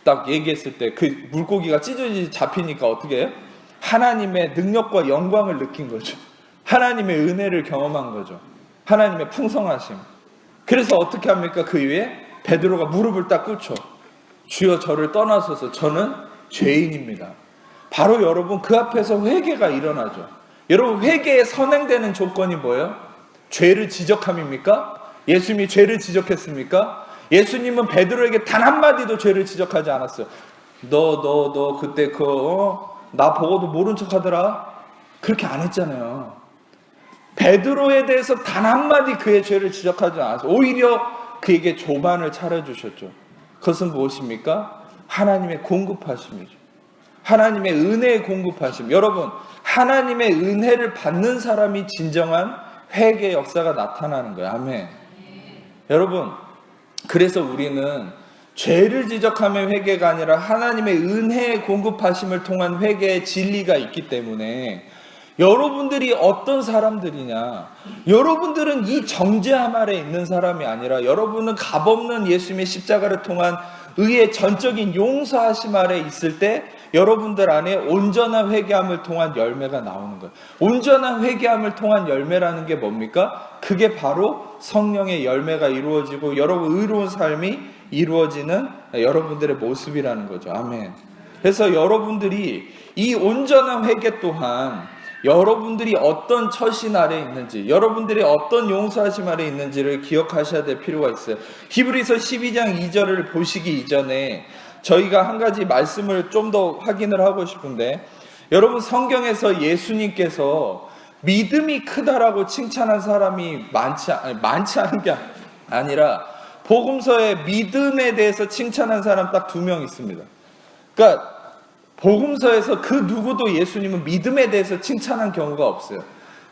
딱 얘기했을 때 그 물고기가 잡히니까 어떻게 해요? 하나님의 능력과 영광을 느낀 거죠. 하나님의 은혜를 경험한 거죠. 하나님의 풍성하심. 그래서 어떻게 합니까? 그 이후에 베드로가 무릎을 딱 꿇죠. 주여 저를 떠나소서, 저는 죄인입니다. 바로 여러분, 그 앞에서 회개가 일어나죠. 여러분, 회개에 선행되는 조건이 뭐예요? 죄를 지적함입니까? 예수님이 죄를 지적했습니까? 예수님은 베드로에게 단 한마디도 죄를 지적하지 않았어요. 너 그때 나 보고도 모른 척 하더라. 그렇게 안 했잖아요. 베드로에 대해서 단 한마디 그의 죄를 지적하지 않았어요. 오히려 그에게 조반을 차려주셨죠. 그것은 무엇입니까? 하나님의 공급하심이죠. 하나님의 은혜의 공급하심. 여러분, 하나님의 은혜를 받는 사람이 진정한 회개의 역사가 나타나는 거예요. 아멘. 여러분, 그래서 우리는 죄를 지적하면 회개가 아니라 하나님의 은혜의 공급하심을 통한 회개의 진리가 있기 때문에 여러분들이 어떤 사람들이냐, 여러분들은 이 정죄함 아래 있는 사람이 아니라 여러분은 값없는 예수님의 십자가를 통한 의의 전적인 용서하심 아래 있을 때 여러분들 안에 온전한 회개함을 통한 열매가 나오는 거예요. 온전한 회개함을 통한 열매라는 게 뭡니까? 그게 바로 성령의 열매가 이루어지고 여러분 의로운 삶이 이루어지는 여러분들의 모습이라는 거죠. 아멘. 그래서 여러분들이 이 온전한 회개 또한 여러분들이 어떤 처신 아래 있는지, 여러분들이 어떤 용서하심 아래 있는지를 기억하셔야 될 필요가 있어요. 히브리서 12장 2절을 보시기 이전에 저희가 한 가지 말씀을 좀 더 확인을 하고 싶은데, 여러분, 성경에서 예수님께서 믿음이 크다라고 칭찬한 사람이 많지 않은 게 아니라 복음서에 믿음에 대해서 칭찬한 사람 딱 2명 있습니다. 그러니까 복음서에서 그 누구도 예수님은 믿음에 대해서 칭찬한 경우가 없어요.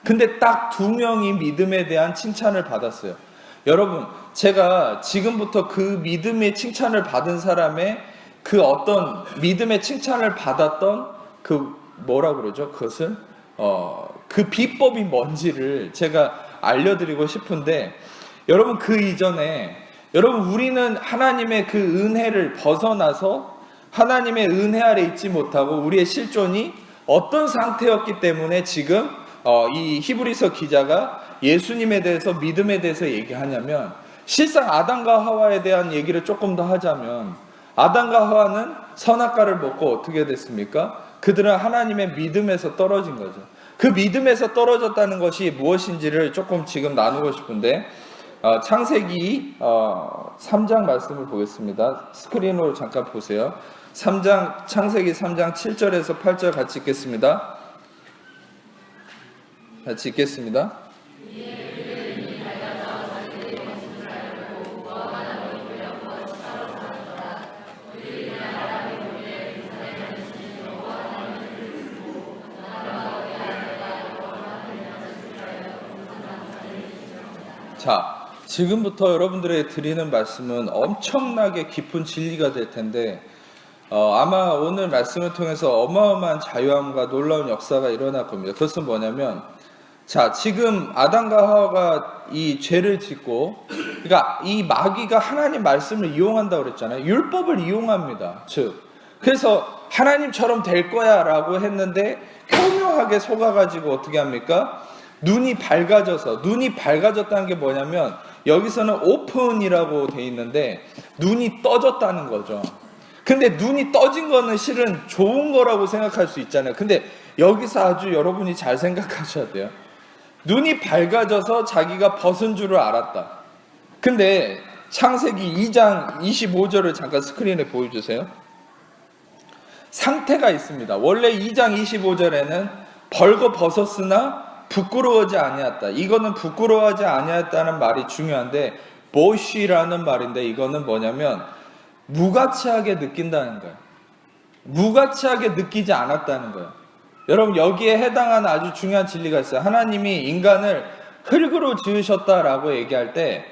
근데 딱 2명이 믿음에 대한 칭찬을 받았어요. 여러분, 제가 지금부터 그 믿음의 칭찬을 받은 사람의 그 어떤 믿음의 칭찬을 받았던 뭐라 그러죠? 그것을 그 비법이 뭔지를 제가 알려드리고 싶은데, 여러분 그 이전에 여러분 우리는 하나님의 그 은혜를 벗어나서 하나님의 은혜 아래 있지 못하고 우리의 실존이 어떤 상태였기 때문에 지금 이 히브리서 기자가 예수님에 대해서, 믿음에 대해서 얘기하냐면, 실상 아담과 하와에 대한 얘기를 조금 더 하자면, 아담과 하와는 선악과를 먹고 어떻게 됐습니까? 그들은 하나님의 믿음에서 떨어진 거죠. 그 믿음에서 떨어졌다는 것이 무엇인지를 조금 지금 나누고 싶은데, 창세기 3장 말씀을 보겠습니다. 스크린으로 잠깐 보세요. 창세기 3장 7절에서 8절 같이 읽겠습니다. 같이 읽겠습니다. 자, 지금부터 여러분들에게 드리는 말씀은 엄청나게 깊은 진리가 될 텐데, 아마 오늘 말씀을 통해서 어마어마한 자유함과 놀라운 역사가 일어날 겁니다. 그것은 뭐냐면, 자, 지금 아담과 하와가 이 죄를 짓고, 그러니까 이 마귀가 하나님 말씀을 이용한다고 그랬잖아요. 율법을 이용합니다. 즉, 그래서 하나님처럼 될 거야 라고 했는데 교묘하게 속아가지고 어떻게 합니까? 눈이 밝아졌다는 게 뭐냐면, 여기서는 오픈이라고 돼 있는데 눈이 떠졌다는 거죠. 근데 눈이 떠진 거는 실은 좋은 거라고 생각할 수 있잖아요. 근데 여기서 아주 여러분이 잘 생각하셔야 돼요. 눈이 밝아져서 자기가 벗은 줄을 알았다. 근데 창세기 2장 25절을 잠깐 스크린에 보여주세요. 상태가 있습니다. 원래 2장 25절에는 벌거 벗었으나 부끄러워하지 아니했다. 이거는 부끄러워하지 아니했다는 말이 중요한데, 보시라는 말인데 이거는 뭐냐면 무가치하게 느낀다는 거예요. 무가치하게 느끼지 않았다는 거예요. 여러분 여기에 해당하는 아주 중요한 진리가 있어요. 하나님이 인간을 흙으로 지으셨다라고 얘기할 때,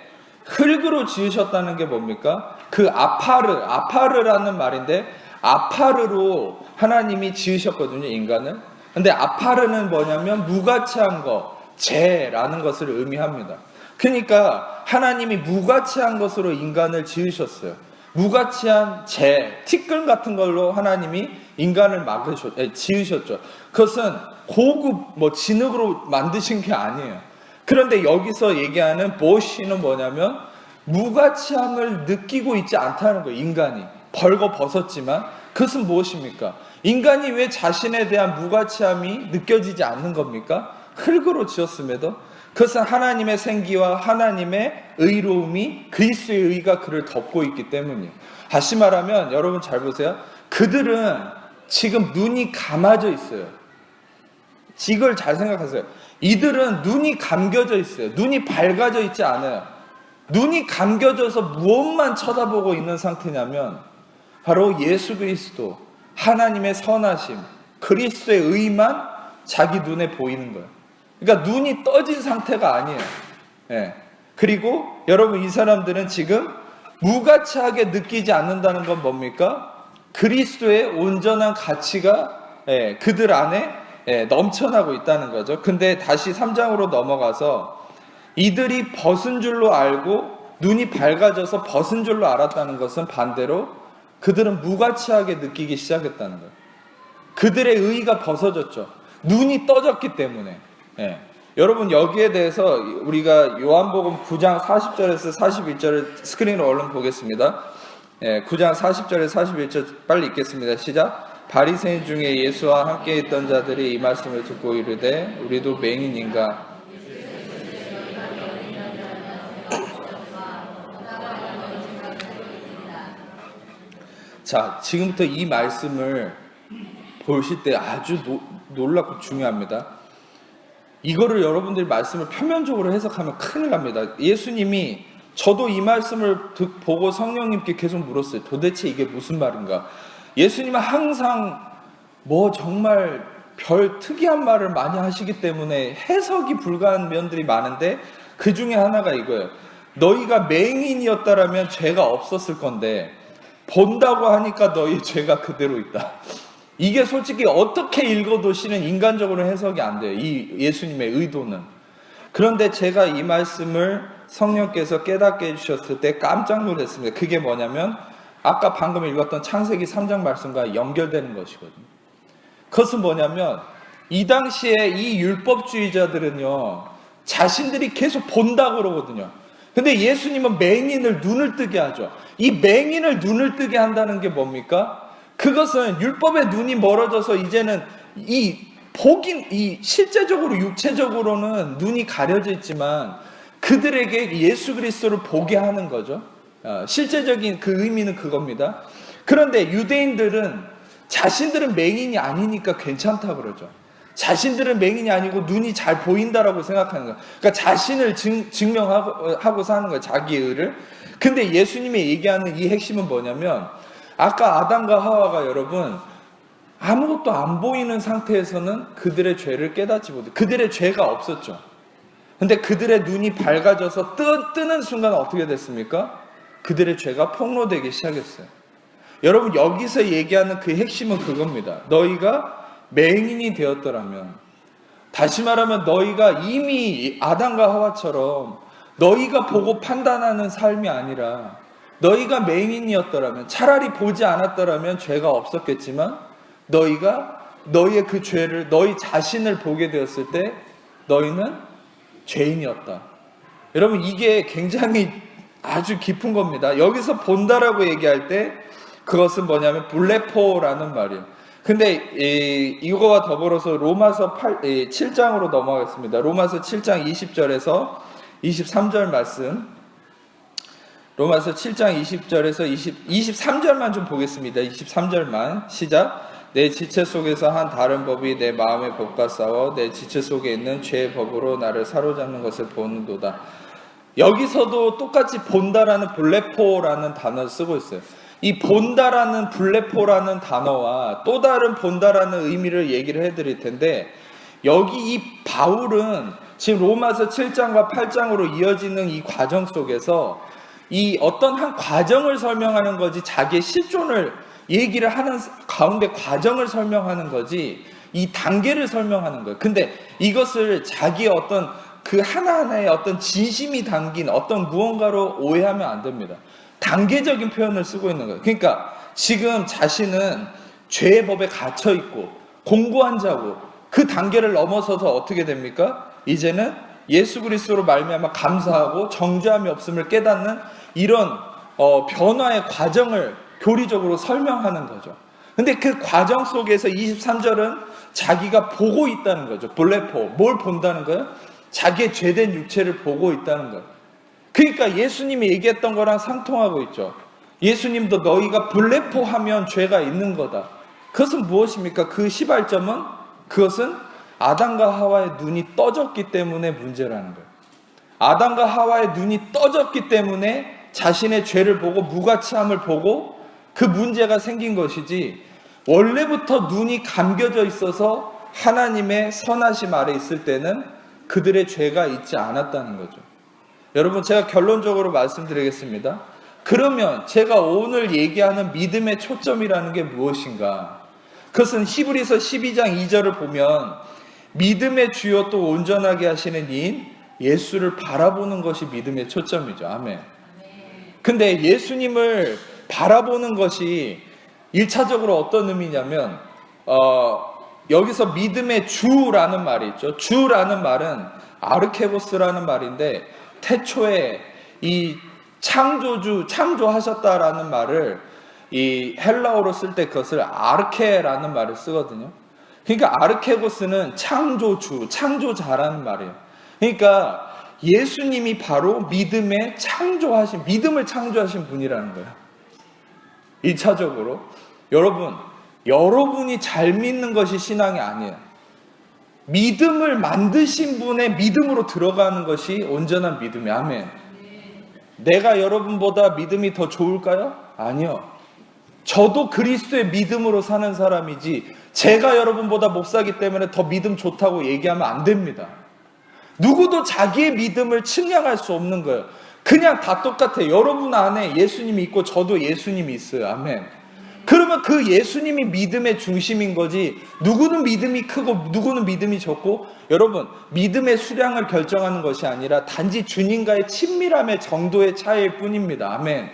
흙으로 지으셨다는 게 뭡니까? 그 아파르라는 말인데, 아파르로 하나님이 지으셨거든요, 인간을. 근데 아파르는 뭐냐면 무가치한 거, 죄라는 것을 의미합니다. 그러니까 하나님이 무가치한 것으로 인간을 지으셨어요. 무가치한 죄, 티끌 같은 걸로 하나님이 인간을 지으셨죠. 그것은 고급 진흙으로 만드신 게 아니에요. 그런데 여기서 얘기하는 보시는 뭐냐면 무가치함을 느끼고 있지 않다는 거예요. 인간이 벌거 벗었지만 그것은 무엇입니까? 인간이 왜 자신에 대한 무가치함이 느껴지지 않는 겁니까? 흙으로 지었음에도 그것은 하나님의 생기와 하나님의 의로움이, 그리스도의 의가 그를 덮고 있기 때문이에요. 다시 말하면 여러분 잘 보세요. 그들은 지금 눈이 감아져 있어요. 이걸 잘 생각하세요. 이들은 눈이 감겨져 있어요. 눈이 밝아져 있지 않아요. 눈이 감겨져서 무엇만 쳐다보고 있는 상태냐면 바로 예수 그리스도, 하나님의 선하심, 그리스도의 의만 자기 눈에 보이는 거예요. 그러니까 눈이 떠진 상태가 아니에요. 예. 그리고 여러분 이 사람들은 지금 무가치하게 느끼지 않는다는 건 뭡니까? 그리스도의 온전한 가치가 그들 안에 넘쳐나고 있다는 거죠. 근데 다시 3장으로 넘어가서 이들이 벗은 줄로 알고 눈이 밝아져서 벗은 줄로 알았다는 것은 반대로 그들은 무가치하게 느끼기 시작했다는 거예요. 그들의 의의가 벗어졌죠. 눈이 떠졌기 때문에. 여러분 여기에 대해서 우리가 요한복음 9장 40절에서 41절을 스크린으로 얼른 보겠습니다. 9장 40절에서 41절 빨리 읽겠습니다. 시작. 바리새인 중에 예수와 함께 있던 자들이 이 말씀을 듣고 이르되 우리도 맹인인가? 자, 지금부터 이 말씀을 보실 때 아주 놀랍고 중요합니다. 이거를 여러분들이 말씀을 표면적으로 해석하면 큰일 납니다. 예수님이 저도 이 말씀을 보고 성령님께 계속 물었어요. 도대체 이게 무슨 말인가? 예수님은 항상 정말 별 특이한 말을 많이 하시기 때문에 해석이 불가한 면들이 많은데 그 중에 하나가 이거예요. 너희가 맹인이었다라면 죄가 없었을 건데 본다고 하니까 너희 죄가 그대로 있다. 이게 솔직히 어떻게 읽어도 실은 인간적으로 해석이 안 돼요. 이 예수님의 의도는. 그런데 제가 이 말씀을 성령께서 깨닫게 해주셨을 때 깜짝 놀랐습니다. 그게 뭐냐면 아까 방금 읽었던 창세기 3장 말씀과 연결되는 것이거든요. 그것은 뭐냐면 이 당시에 이 율법주의자들은요, 자신들이 계속 본다고 그러거든요. 근데 예수님은 맹인을 눈을 뜨게 하죠. 이 맹인을 눈을 뜨게 한다는 게 뭡니까? 그것은 율법의 눈이 멀어져서 이제는 실제적으로 육체적으로는 눈이 가려져 있지만 그들에게 예수 그리스도를 보게 하는 거죠. 실제적인 그 의미는 그겁니다. 그런데 유대인들은 자신들은 맹인이 아니니까 괜찮다고 그러죠. 자신들은 맹인이 아니고 눈이 잘 보인다라고 생각하는 거예요. 그러니까 자신을 증명하고 사는 거예요. 자기의 의를. 근데 예수님이 얘기하는 이 핵심은 뭐냐면 아까 아담과 하와가 여러분 아무것도 안 보이는 상태에서는 그들의 죄를 깨닫지 못해. 그들의 죄가 없었죠. 근데 그들의 눈이 밝아져서 뜨는 순간 어떻게 됐습니까? 그들의 죄가 폭로되기 시작했어요. 여러분 여기서 얘기하는 그 핵심은 그겁니다. 너희가 맹인이 되었더라면, 다시 말하면 너희가 이미 아담과 하와처럼 너희가 보고 판단하는 삶이 아니라 너희가 맹인이었더라면, 차라리 보지 않았더라면 죄가 없었겠지만 너희가 너희의 그 죄를, 너희 자신을 보게 되었을 때 너희는 죄인이었다. 여러분 이게 굉장히 아주 깊은 겁니다. 여기서 본다라고 얘기할 때 그것은 뭐냐면 블레포라는 말이에요. 근데 이거와 더불어서 로마서 7장으로 넘어가겠습니다. 로마서 7장 20절에서 23절 말씀, 로마서 7장 20절에서 23절만 좀 보겠습니다. 23절만 시작. 내 지체 속에서 한 다른 법이 내 마음의 법과 싸워 내 지체 속에 있는 죄의 법으로 나를 사로잡는 것을 보는도다. 여기서도 똑같이 본다라는 블레포라는 단어를 쓰고 있어요. 이 본다라는 블레포라는 단어와 또 다른 본다라는 의미를 얘기를 해드릴 텐데, 여기 이 바울은 지금 로마서 7장과 8장으로 이어지는 이 과정 속에서 이 어떤 한 과정을 설명하는 거지, 자기의 실존을 얘기를 하는 가운데 과정을 설명하는 거지 이 단계를 설명하는 거예요. 근데 이것을 자기의 어떤 그 하나하나의 어떤 진심이 담긴 어떤 무언가로 오해하면 안 됩니다. 단계적인 표현을 쓰고 있는 거예요. 그러니까 지금 자신은 죄의 법에 갇혀 있고 공고한 자고, 그 단계를 넘어서서 어떻게 됩니까? 이제는 예수 그리스도로 말미암아 감사하고 정죄함이 없음을 깨닫는 이런 변화의 과정을 교리적으로 설명하는 거죠. 근데 그 과정 속에서 23절은 자기가 보고 있다는 거죠. 블레포. 뭘 본다는 거예요? 자기의 죄된 육체를 보고 있다는 거예요. 그러니까 예수님이 얘기했던 거랑 상통하고 있죠. 예수님도 너희가 블레포하면 죄가 있는 거다. 그것은 무엇입니까? 그 시발점은 그것은 아담과 하와의 눈이 떠졌기 때문에 문제라는 거예요. 아담과 하와의 눈이 떠졌기 때문에 자신의 죄를 보고 무가치함을 보고 그 문제가 생긴 것이지, 원래부터 눈이 감겨져 있어서 하나님의 선하심 아래 있을 때는 그들의 죄가 있지 않았다는 거죠. 여러분 제가 결론적으로 말씀드리겠습니다. 그러면 제가 오늘 얘기하는 믿음의 초점이라는 게 무엇인가? 그것은 히브리서 12장 2절을 보면 믿음의 주요 또 온전하게 하시는 이인 예수를 바라보는 것이 믿음의 초점이죠. 아멘. 근데 예수님을 바라보는 것이 1차적으로 어떤 의미냐면 여기서 믿음의 주라는 말이 있죠. 주라는 말은 아르케고스라는 말인데, 태초에 이 창조주, 창조하셨다라는 말을 이 헬라어로 쓸 때 그것을 아르케라는 말을 쓰거든요. 그러니까 아르케고스는 창조주, 창조자라는 말이에요. 그러니까 예수님이 바로 믿음을 창조하신 분이라는 거예요. 1차적으로 여러분이 잘 믿는 것이 신앙이 아니에요. 믿음을 만드신 분의 믿음으로 들어가는 것이 온전한 믿음이에요. 아멘. 내가 여러분보다 믿음이 더 좋을까요? 아니요. 저도 그리스도의 믿음으로 사는 사람이지 제가 여러분보다 못 사기 때문에 더 믿음 좋다고 얘기하면 안 됩니다. 누구도 자기의 믿음을 측량할 수 없는 거예요. 그냥 다 똑같아요. 여러분 안에 예수님이 있고 저도 예수님이 있어요. 아멘. 그러면 그 예수님이 믿음의 중심인 거지, 누구는 믿음이 크고 누구는 믿음이 적고, 여러분, 믿음의 수량을 결정하는 것이 아니라 단지 주님과의 친밀함의 정도의 차이일 뿐입니다. 아멘.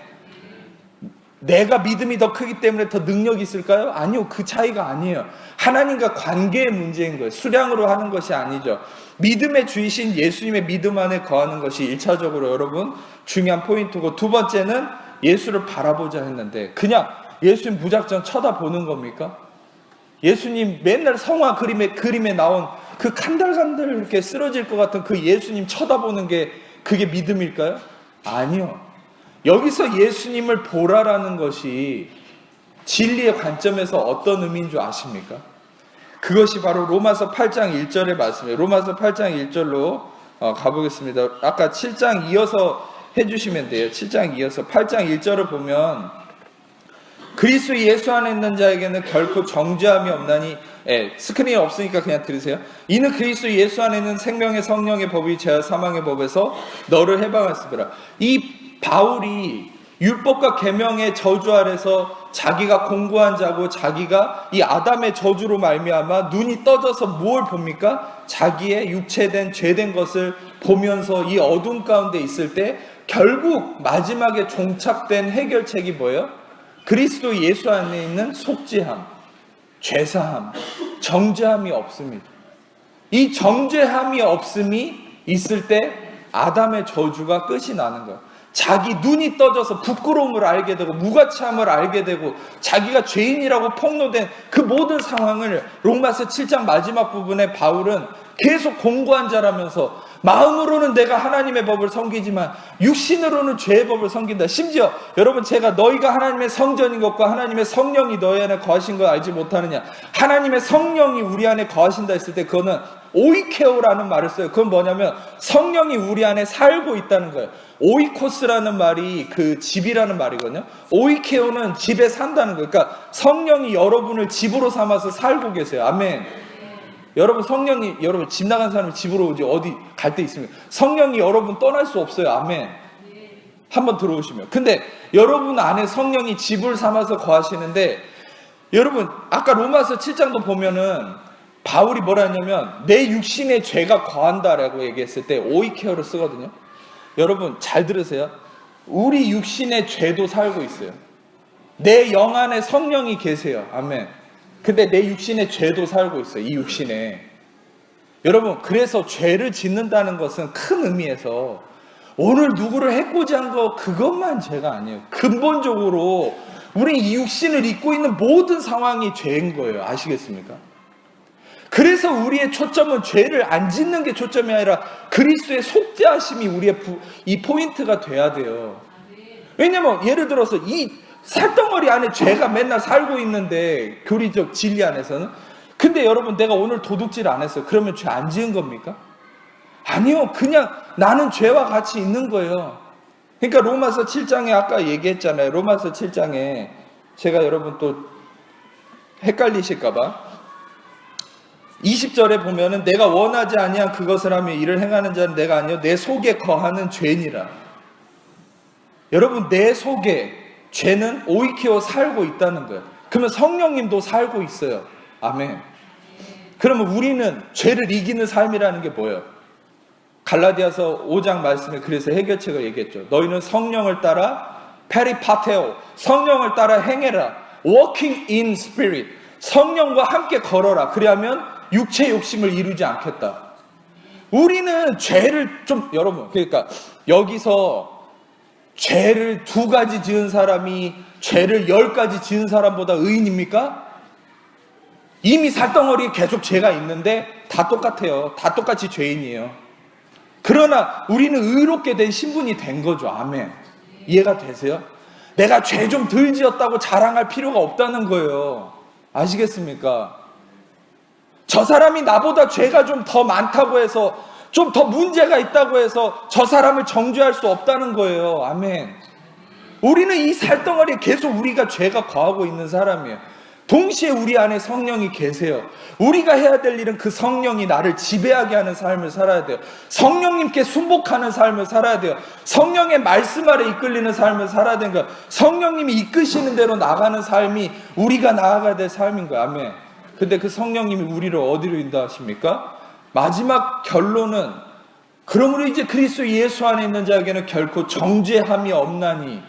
내가 믿음이 더 크기 때문에 더 능력이 있을까요? 아니요. 그 차이가 아니에요. 하나님과 관계의 문제인 거예요. 수량으로 하는 것이 아니죠. 믿음의 주이신 예수님의 믿음 안에 거하는 것이 1차적으로 여러분 중요한 포인트고, 두 번째는 예수를 바라보자 했는데 그냥 예수님 무작정 쳐다보는 겁니까? 예수님 맨날 성화 그림에 나온 그 간달간달 이렇게 쓰러질 것 같은 그 예수님 쳐다보는 게 그게 믿음일까요? 아니요. 여기서 예수님을 보라라는 것이 진리의 관점에서 어떤 의미인 줄 아십니까? 그것이 바로 로마서 8장 1절의 말씀이에요. 로마서 8장 1절로 가보겠습니다. 아까 7장 이어서 해주시면 돼요. 7장 이어서 8장 1절을 보면, 그리스도 예수 안에 있는 자에게는 결코 정죄함이 없나니, 스크린이 없으니까 그냥 들으세요. 이는 그리스도 예수 안에 있는 생명의 성령의 법이 죄와 사망의 법에서 너를 해방했으리라. 이 바울이 율법과 계명의 저주 아래서 자기가 공고한 자고, 자기가 이 아담의 저주로 말미암아 눈이 떠져서 무엇을 봅니까? 자기의 육체된 죄된 것을 보면서 이 어둠 가운데 있을 때 결국 마지막에 종착된 해결책이 뭐예요? 그리스도 예수 안에 있는 속죄함, 죄사함, 정죄함이 없습니다. 이 정죄함이 없음이 있을 때 아담의 저주가 끝이 나는 거예요. 자기 눈이 떠져서 부끄러움을 알게 되고 무가치함을 알게 되고 자기가 죄인이라고 폭로된 그 모든 상황을 로마서 7장 마지막 부분에 바울은 계속 공고한 자라면서 마음으로는 내가 하나님의 법을 섬기지만 육신으로는 죄의 법을 섬긴다. 심지어 여러분, 제가 너희가 하나님의 성전인 것과 하나님의 성령이 너희 안에 거하신 걸 알지 못하느냐. 하나님의 성령이 우리 안에 거하신다 했을 때 그거는 오이케오라는 말을 써요. 그건 뭐냐면 성령이 우리 안에 살고 있다는 거예요. 오이코스라는 말이 그 집이라는 말이거든요. 오이케오는 집에 산다는 거예요. 그러니까 성령이 여러분을 집으로 삼아서 살고 계세요. 아멘. 여러분, 성령이, 여러분 집 나간 사람이 집으로 오지 어디 갈 데 있습니까? 성령이 여러분 떠날 수 없어요. 아멘. 한번 들어오시면. 근데 여러분 안에 성령이 집을 삼아서 거하시는데, 여러분 아까 로마서 7장도 보면은 바울이 뭐라 했냐면 내 육신의 죄가 거한다라고 얘기했을 때 오이케어를 쓰거든요. 여러분 잘 들으세요. 우리 육신의 죄도 살고 있어요. 내 영 안에 성령이 계세요. 아멘. 근데 내 육신의 죄도 살고 있어요. 이 육신에. 여러분, 그래서 죄를 짓는다는 것은 큰 의미에서 오늘 누구를 해코지한 거 그것만 죄가 아니에요. 근본적으로 우리 이 육신을 입고 있는 모든 상황이 죄인 거예요. 아시겠습니까? 그래서 우리의 초점은 죄를 안 짓는 게 초점이 아니라 그리스도의 속죄하심이 우리의 이 포인트가 돼야 돼요. 왜냐면 예를 들어서 이 살덩어리 안에 죄가 맨날 살고 있는데, 교리적 진리 안에서는. 근데 여러분, 내가 오늘 도둑질 안 했어요. 그러면 죄 안 지은 겁니까? 아니요. 그냥 나는 죄와 같이 있는 거예요. 그러니까 로마서 7장에 아까 얘기했잖아요. 로마서 7장에 제가 여러분 또 헷갈리실까봐 20절에 보면은 내가 원하지 아니한 그것을 하며 이를 행하는 자는 내가 아니요 내 속에 거하는 죄니라. 여러분, 내 속에 죄는 오이케어 살고 있다는 거예요. 그러면 성령님도 살고 있어요. 아멘. 그러면 우리는 죄를 이기는 삶이라는 게 뭐예요? 갈라디아서 5장 말씀에 그래서 해결책을 얘기했죠. 너희는 성령을 따라 페리파테오, 성령을 따라 행해라. Walking in spirit, 성령과 함께 걸어라. 그리하면 육체 욕심을 이루지 않겠다. 우리는 죄를 좀, 여러분, 그러니까 여기서 죄를 2가지 지은 사람이 죄를 10가지 지은 사람보다 의인입니까? 이미 살덩어리에 계속 죄가 있는데 다 똑같아요. 다 똑같이 죄인이에요. 그러나 우리는 의롭게 된 신분이 된 거죠. 아멘. 이해가 되세요? 내가 죄 좀 덜 지었다고 자랑할 필요가 없다는 거예요. 아시겠습니까? 저 사람이 나보다 죄가 좀 더 많다고 해서, 좀 더 문제가 있다고 해서 저 사람을 정죄할 수 없다는 거예요. 아멘. 우리는 이 살덩어리에 계속 우리가 죄가 거하고 있는 사람이에요. 동시에 우리 안에 성령이 계세요. 우리가 해야 될 일은 그 성령이 나를 지배하게 하는 삶을 살아야 돼요. 성령님께 순복하는 삶을 살아야 돼요. 성령의 말씀 아래 이끌리는 삶을 살아야 되는 거예요. 성령님이 이끄시는 대로 나가는 삶이 우리가 나아가야 될 삶인 거예요. 아멘. 근데 그 성령님이 우리를 어디로 인도하십니까? 마지막 결론은 그러므로 이제 그리스도 예수 안에 있는 자에게는 결코 정죄함이 없나니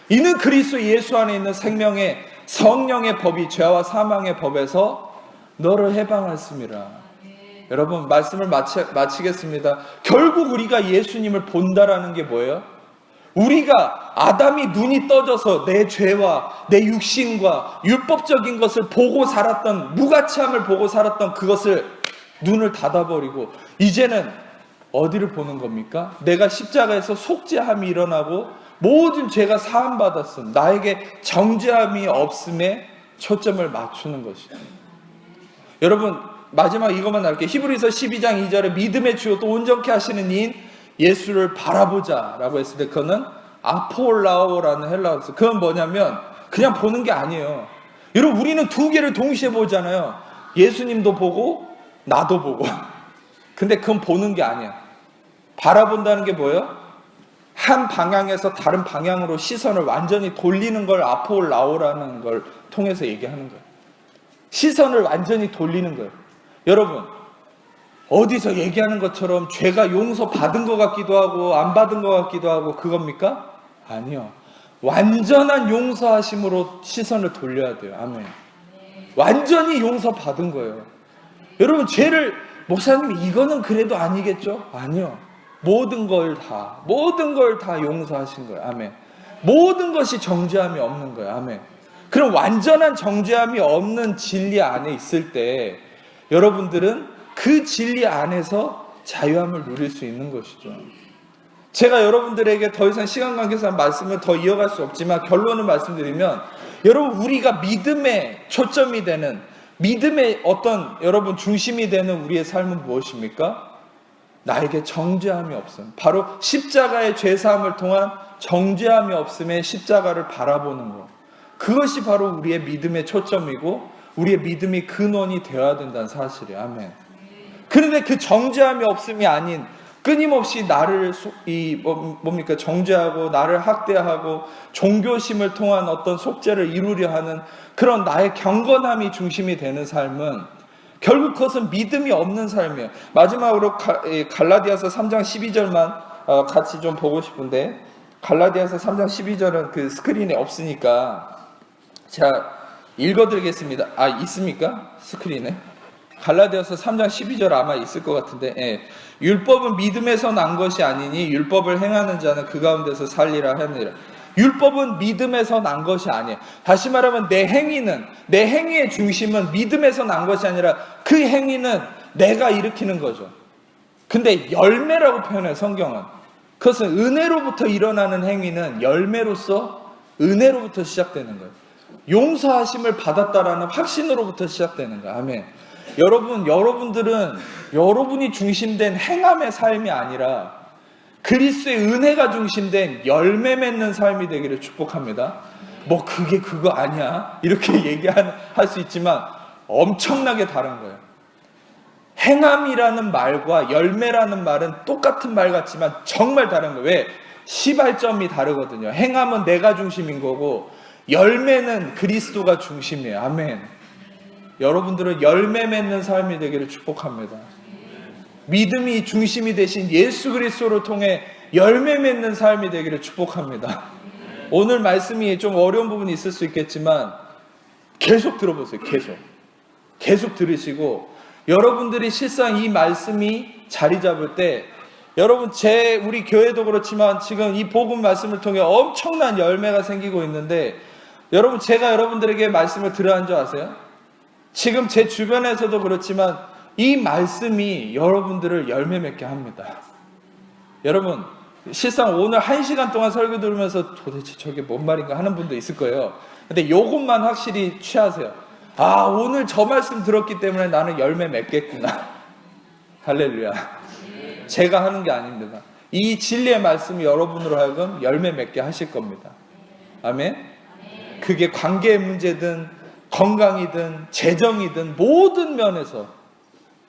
이는 그리스도 예수 안에 있는 생명의 성령의 법이 죄와 사망의 법에서 너를 해방하였습니다. 여러분, 말씀을 마치겠습니다. 결국 우리가 예수님을 본다라는 게 뭐예요? 우리가 아담이 눈이 떠져서 내 죄와 내 육신과 율법적인 것을 보고 살았던, 무가치함을 보고 살았던 그것을 눈을 닫아버리고 이제는 어디를 보는 겁니까? 내가 십자가에서 속죄함이 일어나고 모든 죄가 사함받았음, 나에게 정죄함이 없음에 초점을 맞추는 것이죠. 여러분, 마지막 이것만 나올게요. 히브리서 12장 2절에 믿음의 주요 또 온전케 하시는 이인 예수를 바라보자 라고 했을 때 그거는 아폴라오라는 헬라어서, 그건 뭐냐면 그냥 보는 게 아니에요. 여러분, 우리는 두 개를 동시에 보잖아요. 예수님도 보고 나도 보고. 근데 그건 보는 게 아니야. 바라본다는 게 뭐예요? 한 방향에서 다른 방향으로 시선을 완전히 돌리는 걸 아폴라오라는 걸 통해서 얘기하는 거예요. 시선을 완전히 돌리는 거예요. 여러분, 어디서 얘기하는 것처럼 죄가 용서받은 것 같기도 하고 안 받은 것 같기도 하고 그겁니까? 아니요. 완전한 용서하심으로 시선을 돌려야 돼요. 아멘. 완전히 용서받은 거예요. 여러분, 죄를 목사님 이거는 그래도 아니겠죠? 아니요. 모든 걸 다 용서하신 거예요. 아멘. 모든 것이 정죄함이 없는 거예요. 아멘. 그럼 완전한 정죄함이 없는 진리 안에 있을 때 여러분들은 그 진리 안에서 자유함을 누릴 수 있는 것이죠. 제가 여러분들에게 더 이상 시간 관계상 말씀을 더 이어갈 수 없지만 결론을 말씀드리면, 여러분, 우리가 믿음의 초점이 되는, 믿음의 어떤 여러분 중심이 되는 우리의 삶은 무엇입니까? 나에게 정죄함이 없음. 바로 십자가의 죄사함을 통한 정죄함이 없음에 십자가를 바라보는 것. 그것이 바로 우리의 믿음의 초점이고 우리의 믿음이 근원이 되어야 된다는 사실이에요. 아멘. 그런데 그 정죄함이 없음이 아닌 끊임없이 나를 정죄하고 나를 학대하고 종교심을 통한 어떤 속죄를 이루려 하는 그런 나의 경건함이 중심이 되는 삶은 결국 그것은 믿음이 없는 삶이에요. 마지막으로 갈라디아서 3장 12절만 같이 좀 보고 싶은데, 갈라디아서 3장 12절은 그 스크린에 없으니까 제가 읽어드리겠습니다. 있습니까? 스크린에? 갈라디아서 3장 12절 아마 있을 것 같은데, 예. 율법은 믿음에서 난 것이 아니니 율법을 행하는 자는 그 가운데서 살리라 하느니라. 율법은 믿음에서 난 것이 아니에요. 다시 말하면 내 행위의 중심은 믿음에서 난 것이 아니라 그 행위는 내가 일으키는 거죠. 근데 열매라고 표현해요, 성경은. 그것은 은혜로부터 일어나는 행위는 열매로서 은혜로부터 시작되는 거예요. 용서하심을 받았다라는 확신으로부터 시작되는 거예요. 아멘. 여러분들은 여러분이 중심된 행함의 삶이 아니라 그리스도의 은혜가 중심된 열매 맺는 삶이 되기를 축복합니다. 뭐 그게 그거 아니야 이렇게 얘기할 수 있지만 엄청나게 다른 거예요. 행함이라는 말과 열매라는 말은 똑같은 말 같지만 정말 다른 거예요. 왜? 시발점이 다르거든요. 행함은 내가 중심인 거고 열매는 그리스도가 중심이에요. 아멘. 여러분들은 열매 맺는 삶이 되기를 축복합니다. 믿음이 중심이 되신 예수 그리스도를 통해 열매 맺는 삶이 되기를 축복합니다. 오늘 말씀이 좀 어려운 부분이 있을 수 있겠지만 계속 들어보세요. 계속 들으시고, 여러분들이 실상 이 말씀이 자리 잡을 때 여러분, 우리 교회도 그렇지만 지금 이 복음 말씀을 통해 엄청난 열매가 생기고 있는데, 여러분, 제가 여러분들에게 말씀을 들으라는 줄 아세요? 지금 제 주변에서도 그렇지만 이 말씀이 여러분들을 열매 맺게 합니다. 여러분, 실상 오늘 1시간 동안 설교 들으면서 도대체 저게 뭔 말인가 하는 분도 있을 거예요. 근데 이것만 확실히 취하세요. 오늘 저 말씀 들었기 때문에 나는 열매 맺겠구나. 할렐루야. 제가 하는 게 아닙니다. 이 진리의 말씀이 여러분으로 하여금 열매 맺게 하실 겁니다. 아멘. 그게 관계의 문제든 건강이든 재정이든 모든 면에서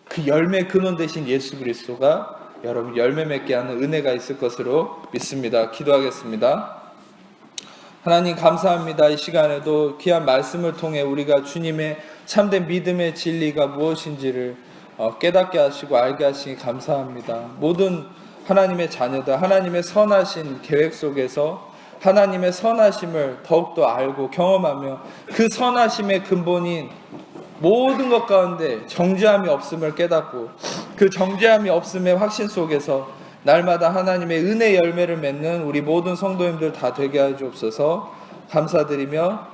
그 열매 근원 되신 예수 그리스도가 여러분 열매 맺게 하는 은혜가 있을 것으로 믿습니다. 기도하겠습니다. 하나님 감사합니다. 이 시간에도 귀한 말씀을 통해 우리가 주님의 참된 믿음의 진리가 무엇인지를 깨닫게 하시고 알게 하시니 감사합니다. 모든 하나님의 자녀들, 하나님의 선하신 계획 속에서 하나님의 선하심을 더욱더 알고 경험하며 그 선하심의 근본인 모든 것 가운데 정죄함이 없음을 깨닫고 그 정죄함이 없음의 확신 속에서 날마다 하나님의 은혜 열매를 맺는 우리 모든 성도님들 다 되게 하여 주옵소서. 감사드리며